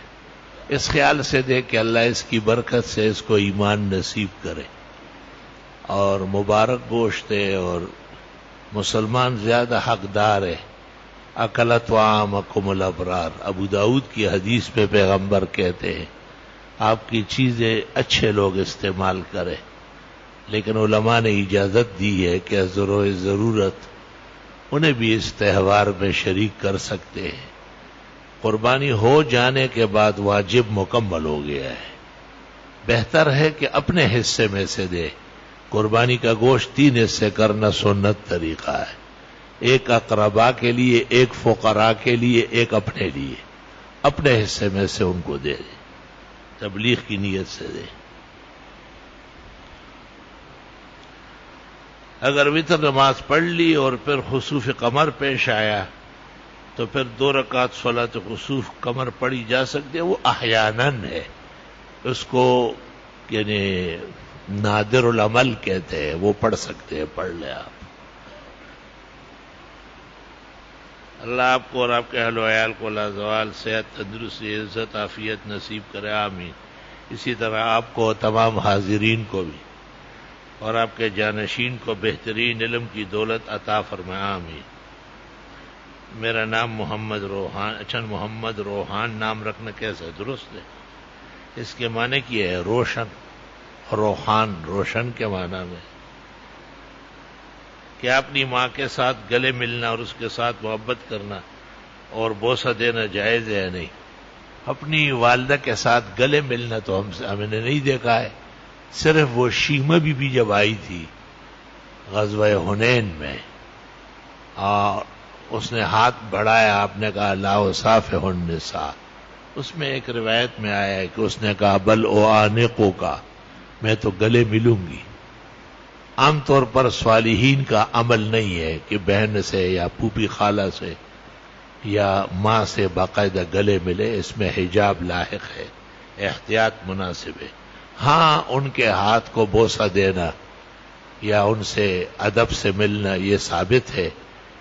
اس خیال سے دے کہ اللہ اس کی برکت سے اس کو ایمان نصیب کرے اور مبارک گوشت ہے اور مسلمان زیادہ حقدار ہے. اکلت طعامکم الابرار، ابو داؤد کی حدیث میں پیغمبر کہتے ہیں آپ کی چیزیں اچھے لوگ استعمال کریں، لیکن علماء نے اجازت دی ہے کہ ضرورت ضرورت انہیں بھی اس تہوار میں شریک کر سکتے ہیں. قربانی ہو جانے کے بعد واجب مکمل ہو گیا ہے، بہتر ہے کہ اپنے حصے میں سے دے. قربانی کا گوشت 3 حصے کرنا سنت طریقہ ہے، ایک اقربا کے لیے، ایک فقراء کے لیے، ایک اپنے لیے. اپنے حصے میں سے ان کو دے دے، تبلیغ کی نیت سے دے. اگر وتر نماز پڑھ لی اور پھر خسوف قمر پیش آیا تو پھر 2 رکعت صلاۃ خسوف قمر پڑھی جا سکتی ہے. وہ احیاناً ہے، اس کو یعنی نادر العمل کہتے ہیں، وہ پڑھ سکتے ہیں، پڑھ لیں آپ. اللہ آپ کو اور آپ کے اہل و عیال کو لازوال صحت، تندرستی، عزت، عافیت نصیب کرے، آمین. اسی طرح آپ کو تمام حاضرین کو بھی اور آپ کے جانشین کو بہترین علم کی دولت عطا فرمائے، آمین. میرا نام محمد روحان. اچھا، محمد روحان نام رکھنا کیسا درست ہے؟ اس کے معنی کیا ہے؟ روشن. روحان روشن کے معنی میں. کیا اپنی ماں کے ساتھ گلے ملنا اور اس کے ساتھ محبت کرنا اور بوسہ دینا جائز ہے یا نہیں؟ اپنی والدہ کے ساتھ گلے ملنا تو ہم نے نہیں دیکھا ہے. صرف وہ شیمہ بی جب آئی تھی غزوہ حنین میں اور اس نے ہاتھ بڑھایا، آپ نے کہا لا اصافح النساء، اس میں ایک روایت میں آیا ہے کہ اس نے کہا بل اعانقو کا، میں تو گلے ملوں گی. عام طور پر صالحین کا عمل نہیں ہے کہ بہن سے یا پھوپھی خالہ سے یا ماں سے باقاعدہ گلے ملے. اس میں حجاب لاحق ہے، احتیاط مناسب ہے. ہاں، ان کے ہاتھ کو بوسہ دینا یا ان سے ادب سے ملنا یہ ثابت ہے،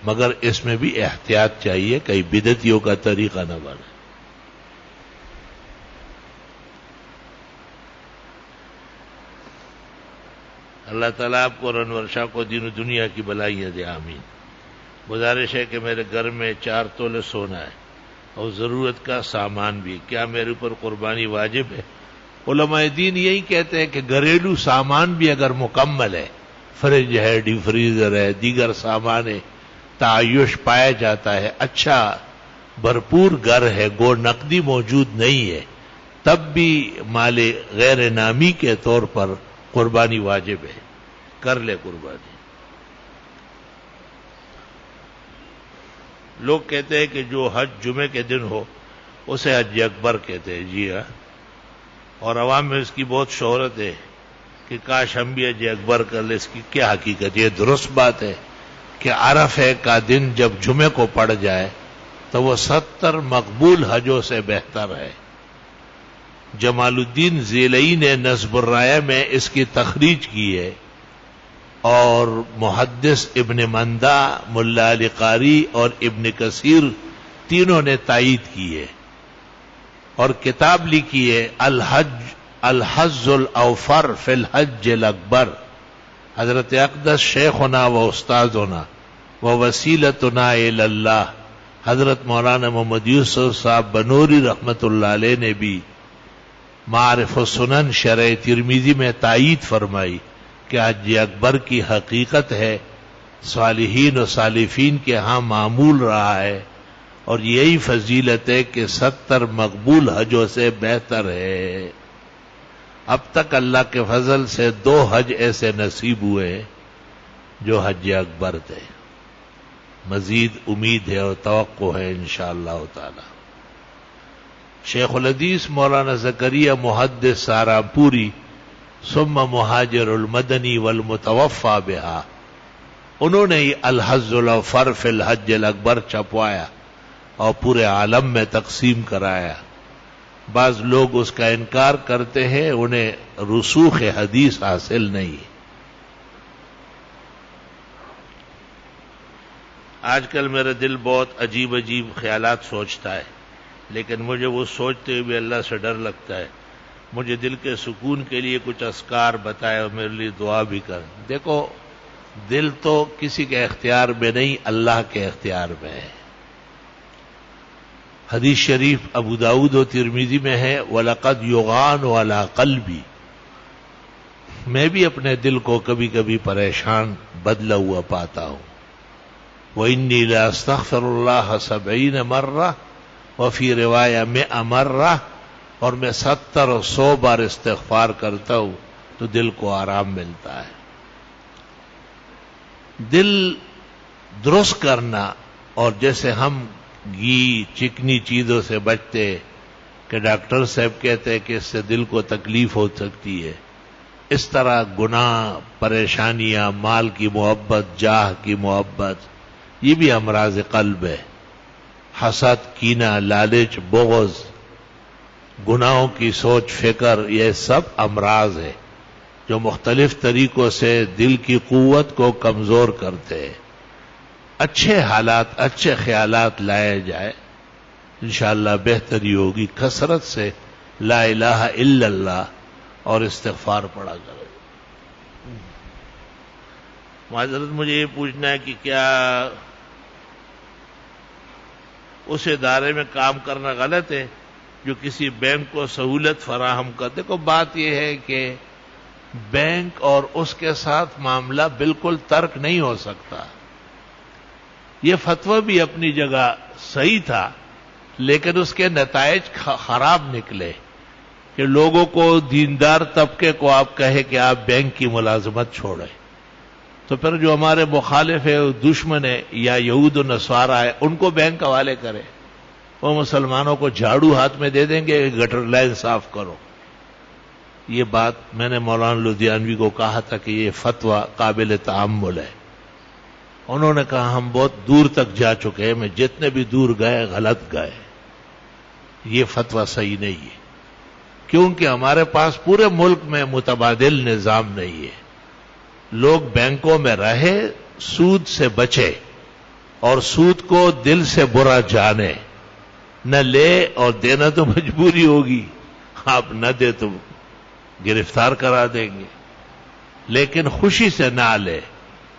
مگر اس میں بھی احتیاط چاہیے، کئی بدعتیوں کا طریقہ نہ بنے. اللہ تعالیٰ آپ کو اور انور شاہ کو دین و دنیا کی بلائیاں دے، آمین. گزارش ہے کہ میرے گھر میں 4 تولے سونا ہے اور ضرورت کا سامان بھی، کیا میرے اوپر قربانی واجب ہے؟ علماء دین یہی کہتے ہیں کہ گھریلو سامان بھی اگر مکمل ہے، فریج ہے، ڈی فریزر ہے، دیگر سامان ہے، تعیش پایا جاتا ہے، اچھا بھرپور گھر ہے، گو نقدی موجود نہیں ہے، تب بھی مال غیر نامی کے طور پر قربانی واجب ہے، کر لے قربانی. لوگ کہتے ہیں کہ جو حج جمعے کے دن ہو اسے حج اکبر کہتے ہیں. جی ہاں، اور عوام میں اس کی بہت شہرت ہے کہ کاش ہم بھی حج اکبر کر لیں. اس کی کیا حقیقت؟ یہ درست بات ہے کہ عرفہ کا دن جب جمعے کو پڑ جائے تو وہ 70 مقبول حجوں سے بہتر ہے. جمال الدین ذیلئی نے نصب الرایہ میں اس کی تخریج کی ہے اور محدث ابن مندہ، ملا علی قاری اور ابن کثیر تینوں نے تائید کی ہے اور کتاب لکھی ہے الحج الاوفر فی الحج الاکبر. حضرت اقدس شیخنا و استاذنا و وسیلتنا الی اللہ حضرت مولانا محمد یوسف صاحب بنوری رحمت اللہ علیہ نے بھی معارف السنن شرح ترمذی میں تائید فرمائی کہ حج اکبر کی حقیقت ہے، صالحین و صالفین کے ہاں معمول رہا ہے، اور یہی فضیلت ہے کہ 70 مقبول حجوں سے بہتر ہے۔ اب تک اللہ کے فضل سے 2 حج ایسے نصیب ہوئے جو حج اکبر تھے، مزید امید ہے اور توقع ہے انشاءاللہ تعالی۔ شیخ الحدیث مولانا زکریا محدث سہارنپوری ثم مہاجر المدنی والمتوفى بہا، انہوں نے الحج الاوفر فی الحج الاکبر چھپوایا اور پورے عالم میں تقسیم کرایا۔ بعض لوگ اس کا انکار کرتے ہیں، انہیں رسوخ حدیث حاصل نہیں۔ آج کل میرا دل بہت عجیب عجیب خیالات سوچتا ہے، لیکن مجھے وہ سوچتے ہوئے بھی اللہ سے ڈر لگتا ہے۔ مجھے دل کے سکون کے لیے کچھ اذکار بتائے اور میرے لیے دعا بھی کر۔ دیکھو، دل تو کسی کے اختیار میں نہیں، اللہ کے اختیار میں ہے۔ حدیث شریف ابو داؤد و ترمذی میں ہے، وَلَقَدْ يُغَانُ عَلَىٰ قَلْبِي، میں بھی اپنے دل کو کبھی کبھی پریشان بدلا ہوا پاتا ہوں۔ وَإِنِّي لَأَسْتَغْفِرُ اللَّهَ 70 مرة وفی روایہ 100 مرة، اور میں 70 اور 100 بار استغفار کرتا ہوں تو دل کو آرام ملتا ہے۔ دل درست کرنا، اور جیسے ہم گھی چکنی چیزوں سے بچتے کہ ڈاکٹر صاحب کہتے ہیں کہ اس سے دل کو تکلیف ہو سکتی ہے، اس طرح گناہ، پریشانیاں، مال کی محبت، جاہ کی محبت، یہ بھی امراض قلب ہے۔ حسد، کینہ، لالچ، بغض، گناہوں کی سوچ فکر، یہ سب امراض ہے جو مختلف طریقوں سے دل کی قوت کو کمزور کرتے ہیں۔ اچھے حالات، اچھے خیالات لائے جائے، انشاءاللہ بہتری ہوگی۔ کثرت سے لا الہ الا اللہ اور استغفار پڑھا کرے۔ معذرت، مجھے یہ پوچھنا ہے کہ کیا اس ادارے میں کام کرنا غلط ہے جو کسی بینک کو سہولت فراہم کر؟ دیکھو، بات یہ ہے کہ بینک اور اس کے ساتھ معاملہ بالکل ترک نہیں ہو سکتا۔ یہ فتویٰ بھی اپنی جگہ صحیح تھا، لیکن اس کے نتائج خراب نکلے کہ لوگوں کو، دیندار طبقے کو آپ کہے کہ آپ بینک کی ملازمت چھوڑیں، تو پھر جو ہمارے مخالف ہے، دشمن ہے، یا یہود و نصارہ ہے، ان کو بینک حوالے کرے۔ وہ مسلمانوں کو جھاڑو ہاتھ میں دے دیں گے کہ گٹر لائن صاف کرو۔ یہ بات میں نے مولانا لدھیانوی کو کہا تھا کہ یہ فتویٰ قابل تأمل ہے۔ انہوں نے کہا ہم بہت دور تک جا چکے ہیں، میں جتنے بھی دور گئے غلط گئے، یہ فتویٰ صحیح نہیں ہے، کیونکہ ہمارے پاس پورے ملک میں متبادل نظام نہیں ہے۔ لوگ بینکوں میں رہے، سود سے بچے، اور سود کو دل سے برا جانے، نہ لے اور دینا تو مجبوری ہوگی، آپ نہ دے تو گرفتار کرا دیں گے، لیکن خوشی سے نہ لے،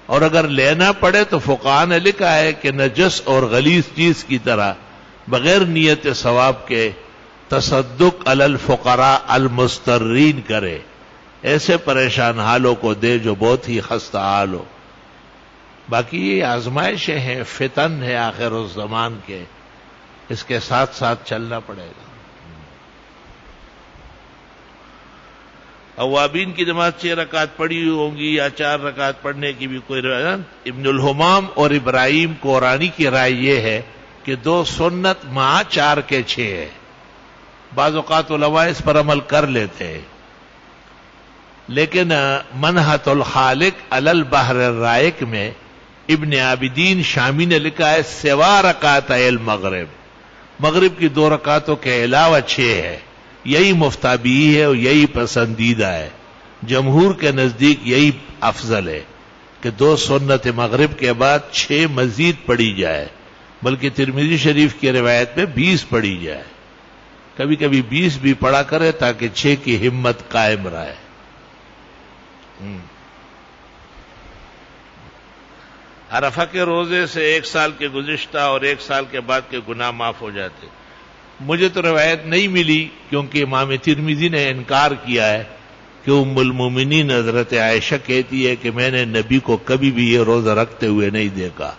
اور اگر لینا پڑے تو فقہاء نے لکھا ہے کہ نجس اور غلیظ چیز کی طرح بغیر نیت ثواب کے تصدق علی الفقراء المضطرین کرے، ایسے پریشان حالوں کو دے جو بہت ہی خستہ حال ہو۔ باقی یہ آزمائشیں ہیں، فتن ہے آخر الزمان کے، اس کے ساتھ ساتھ چلنا پڑے گا۔ اوابین کی نماز 6 رکعت پڑھی ہوں گی یا 4 رکعت پڑھنے کی بھی کوئی روایت؟ ابن الحمام اور ابراہیم قرانی کی رائے یہ ہے کہ 2 سنت مع 4 کے 6 ہے۔ بعض اوقات علماء اس پر عمل کر لیتے ہیں، لیکن منحت الخالق علی البحر الرائق میں ابن عابدین شامی نے لکھا ہے سوا رکعتي المغرب، مغرب کی 2 رکعتوں کے علاوہ 6 ہے۔ یہی مفتابی ہے اور یہی پسندیدہ ہے، جمہور کے نزدیک یہی افضل ہے کہ 2 سنت مغرب کے بعد 6 مزید پڑھی جائے، بلکہ ترمذی شریف کی روایت میں 20 پڑھی جائے، کبھی کبھی 20 بھی پڑھا کرے تاکہ 6 کی ہمت قائم رہے۔ عرفہ کے روزے سے 1 سال کے گزشتہ اور 1 سال کے بعد کے گناہ معاف ہو جاتے۔ مجھے تو روایت نہیں ملی، کیونکہ امام ترمذی نے انکار کیا ہے کہ ام المومنین حضرت عائشہ کہتی ہے کہ میں نے نبی کو کبھی بھی یہ روزہ رکھتے ہوئے نہیں دیکھا۔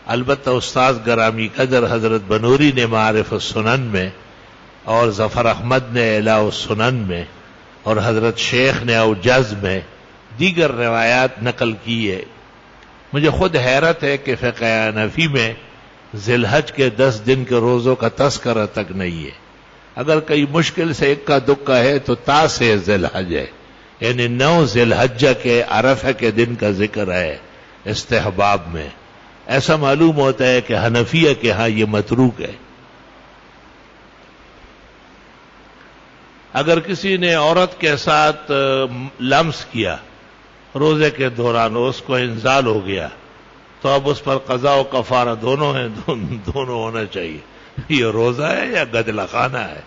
البتہ استاذ گرامی قدر حضرت بنوری نے معارف السنن میں، اور ظفر احمد نے اعلاء السنن میں، اور حضرت شیخ نے اوجز میں دیگر روایات نقل کی ہے۔ مجھے خود حیرت ہے کہ فقہ حنفی میں ذی الحج کے 10 دن کے روزوں کا تذکرہ تک نہیں ہے۔ اگر کئی مشکل سے اکا دکا ہے تو تاسع ذی الحج ہے، یعنی 9 ذی الحجہ کے عرفہ کے دن کا ذکر ہے استحباب میں۔ ایسا معلوم ہوتا ہے کہ حنفیہ کے ہاں یہ متروک ہے۔ اگر کسی نے عورت کے ساتھ لمس کیا روزے کے دوران، اس کو انزال ہو گیا، تو اب اس پر قضا و کفارہ دونوں ہیں، دونوں ہونا چاہیے۔ یہ روزہ ہے یا گدلہ خانہ ہے؟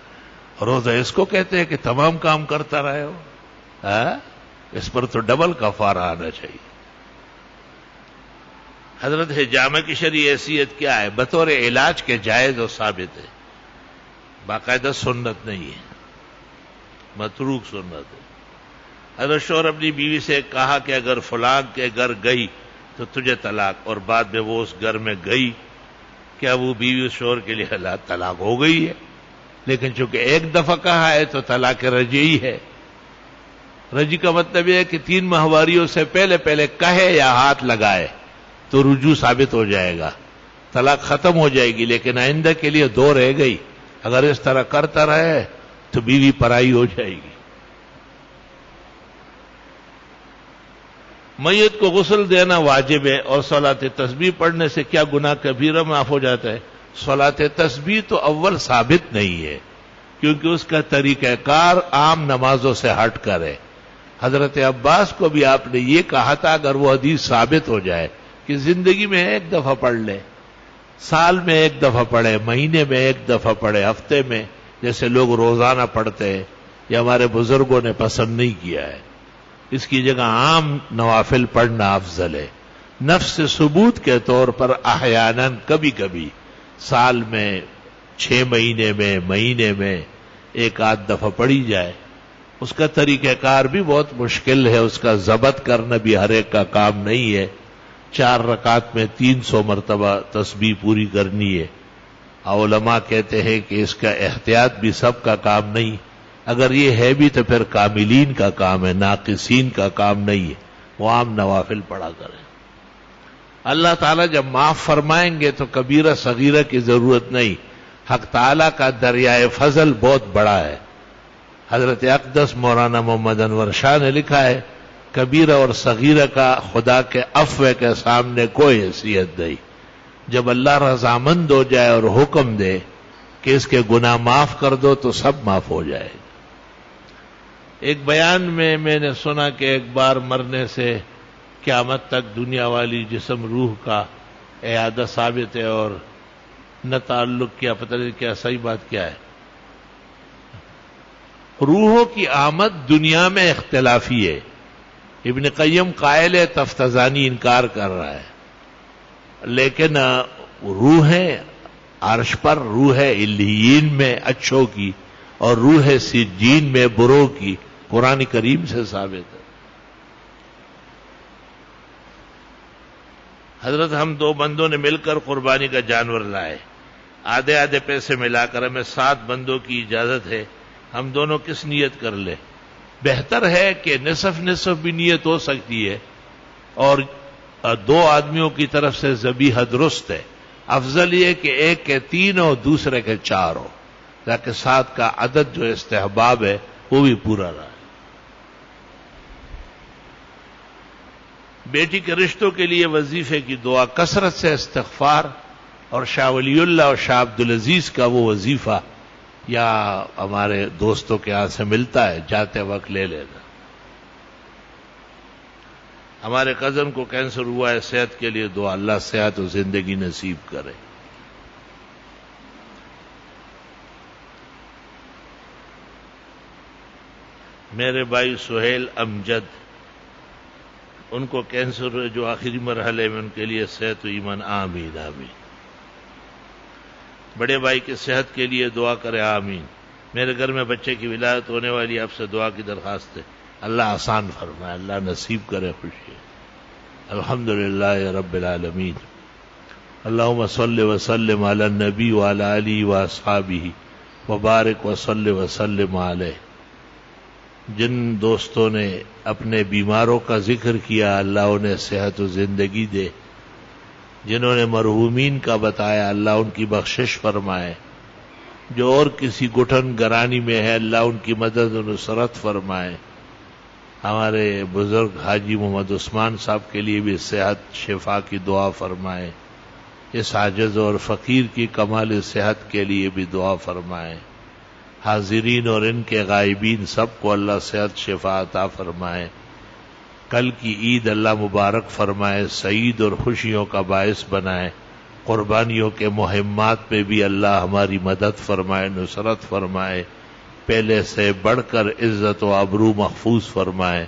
روزہ اس کو کہتے ہیں کہ تمام کام کرتا رہے ہو، اس پر تو ڈبل کفارہ آنا چاہیے۔ حضرت حجامہ کی شرعی حیثیت کیا ہے؟ بطور علاج کے جائز و ثابت ہے، باقاعدہ سنت نہیں ہے، متروک سنت ہے۔ حضرت شوہر اپنی بیوی سے کہا کہ اگر فلاں کے گھر گئی تو تجھے طلاق، اور بعد میں وہ اس گھر میں گئی، کیا وہ بیوی اس شوہر کے لیے طلاق ہو گئی ہے؟ لیکن چونکہ ایک دفعہ کہا ہے تو طلاق رجعی ہے۔ رجی کا مطلب یہ ہے کہ 3 ماہواریوں سے پہلے کہے یا ہاتھ لگائے تو رجوع ثابت ہو جائے گا، طلاق ختم ہو جائے گی، لیکن آئندہ کے لیے 2 رہ گئی۔ اگر اس طرح کرتا رہے تو بیوی پرائی ہو جائے گی۔ میت کو غسل دینا واجب ہے، اور صلاۃ تسبیح پڑھنے سے کیا گناہ کبیرہ معاف ہو جاتا ہے؟ صلاۃ تسبیح تو اول ثابت نہیں ہے، کیونکہ اس کا طریقہ کار عام نمازوں سے ہٹ کر ہے۔ حضرت عباس کو بھی آپ نے یہ کہا تھا اگر وہ حدیث ثابت ہو جائے کہ زندگی میں 1 دفعہ پڑھ لے، سال میں 1 دفعہ پڑھے، مہینے میں 1 دفعہ پڑھے، ہفتے میں جیسے لوگ روزانہ پڑھتے ہیں، یہ ہمارے بزرگوں نے پسند نہیں کیا ہے۔ اس کی جگہ عام نوافل پڑھنا افضل ہے۔ نفس ثبوت کے طور پر احیاناً کبھی کبھی سال میں 6 مہینے میں 1 دفعہ پڑھی جائے۔ اس کا طریقہ کار بھی بہت مشکل ہے، اس کا ضبط کرنا بھی ہر ایک کا کام نہیں ہے۔ 4 رکعت میں 300 مرتبہ تسبیح پوری کرنی ہے۔ علماء کہتے ہیں کہ اس کا احتیاط بھی سب کا کام نہیں، اگر یہ ہے بھی تو پھر کاملین کا کام ہے، ناقصین کا کام نہیں ہے۔ وہ عام نوافل پڑھا کریں۔ اللہ تعالیٰ جب معاف فرمائیں گے تو کبیرہ صغیرہ کی ضرورت نہیں۔ حق تعالیٰ کا دریائے فضل بہت بڑا ہے۔ حضرت اقدس مولانا محمد انور شاہ نے لکھا ہے، کبیرہ اور صغیرہ کا خدا کے عفو کے سامنے کوئی حیثیت نہیں۔ جب اللہ رضامند ہو جائے اور حکم دے کہ اس کے گناہ معاف کر دو تو سب معاف ہو جائے۔ ایک بیان میں نے سنا کہ ایک بار مرنے سے قیامت تک دنیا والی جسم روح کا اعادہ ثابت ہے، اور نہ تعلق کیا، پتہ نہیں کیا صحیح بات کیا ہے۔ روحوں کی آمد دنیا میں اختلافی ہے۔ ابن قیم قائل ہے، تفتزانی انکار کر رہا ہے، لیکن روحیں عرش پر، روح علیین میں اچھوں کی اور روح سجین میں بروں کی قرآن کریم سے ثابت ہے۔ حضرت ہم 2 بندوں نے مل کر قربانی کا جانور لائے، آدھے پیسے ملا کر ہمیں 7 بندوں کی اجازت ہے، ہم دونوں کس نیت کر لیں؟ بہتر ہے کہ نصف بھی نیت ہو سکتی ہے، اور 2 آدمیوں کی طرف سے ذبیحہ درست ہے۔ افضل یہ کہ ایک کے 3 اور دوسرے کے 4 ہو، تاکہ 7 کا عدد جو استحباب ہے وہ بھی پورا رہے۔ بیٹی کے رشتوں کے لیے وظیفے کی دعا، کثرت سے استغفار، اور شاہ ولی اللہ اور شاہ عبدالعزیز کا وہ وظیفہ یا ہمارے دوستوں کے ہاں سے ملتا ہے، جاتے وقت لے لینا۔ ہمارے کزن کو کینسر ہوا ہے، صحت کے لیے دعا، اللہ صحت و زندگی نصیب کرے۔ میرے بھائی سہیل امجد، ان کو کینسر جو آخری مرحلے میں، ان کے لیے صحت و ایمان، آمین آمین۔ بڑے بھائی کی صحت کے لیے دعا کرے آمین. میرے گھر میں بچے کی ولادت ہونے والی، آپ سے دعا کی درخواست ہے. اللہ آسان فرمائے، اللہ نصیب کرے خوشی. الحمدللہ رب العالمین. اللہم صل وسلم علی النبی وعلی آلہ واصحابہ وبارک وصل وسلم علیہ. جن دوستوں نے اپنے بیماروں کا ذکر کیا اللہ انہیں صحت و زندگی دے، جنہوں نے مرحومین کا بتایا اللہ ان کی بخشش فرمائے، جو اور کسی گٹھن گرانی میں ہے اللہ ان کی مدد و نصرت فرمائے. ہمارے بزرگ حاجی محمد عثمان صاحب کے لیے بھی صحت شفا کی دعا فرمائے. اس عاجز اور فقیر کی کمال صحت کے لیے بھی دعا فرمائے. حاضرین اور ان کے غائبین سب کو اللہ صحت شفا عطا فرمائے. کل کی عید اللہ مبارک فرمائے، سعید اور خوشیوں کا باعث بنائے. قربانیوں کے مہمات میں بھی اللہ ہماری مدد فرمائے، نصرت فرمائے. پہلے سے بڑھ کر عزت و آبرو محفوظ فرمائے.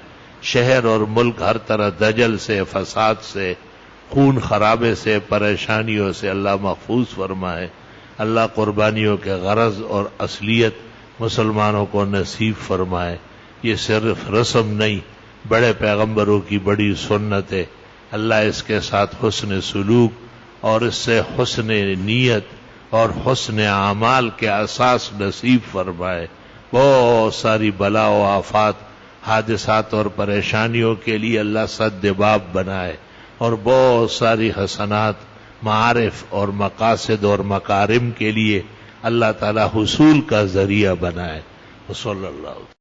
شہر اور ملک ہر طرح دجل سے، فساد سے، خون خرابے سے، پریشانیوں سے اللہ محفوظ فرمائے. اللہ قربانیوں کے غرض اور اصلیت مسلمانوں کو نصیب فرمائے. یہ صرف رسم نہیں، بڑے پیغمبروں کی بڑی سنت ہے. اللہ اس کے ساتھ حسن سلوک اور اس سے حسن نیت اور حسن اعمال کے اساس نصیب فرمائے. بہت ساری بلا و آفات، حادثات اور پریشانیوں کے لیے اللہ سد باب بنائے، اور بہت ساری حسنات، معارف اور مقاصد اور مکارم کے لیے اللہ تعالی حصول کا ذریعہ بنائے. صلی اللہ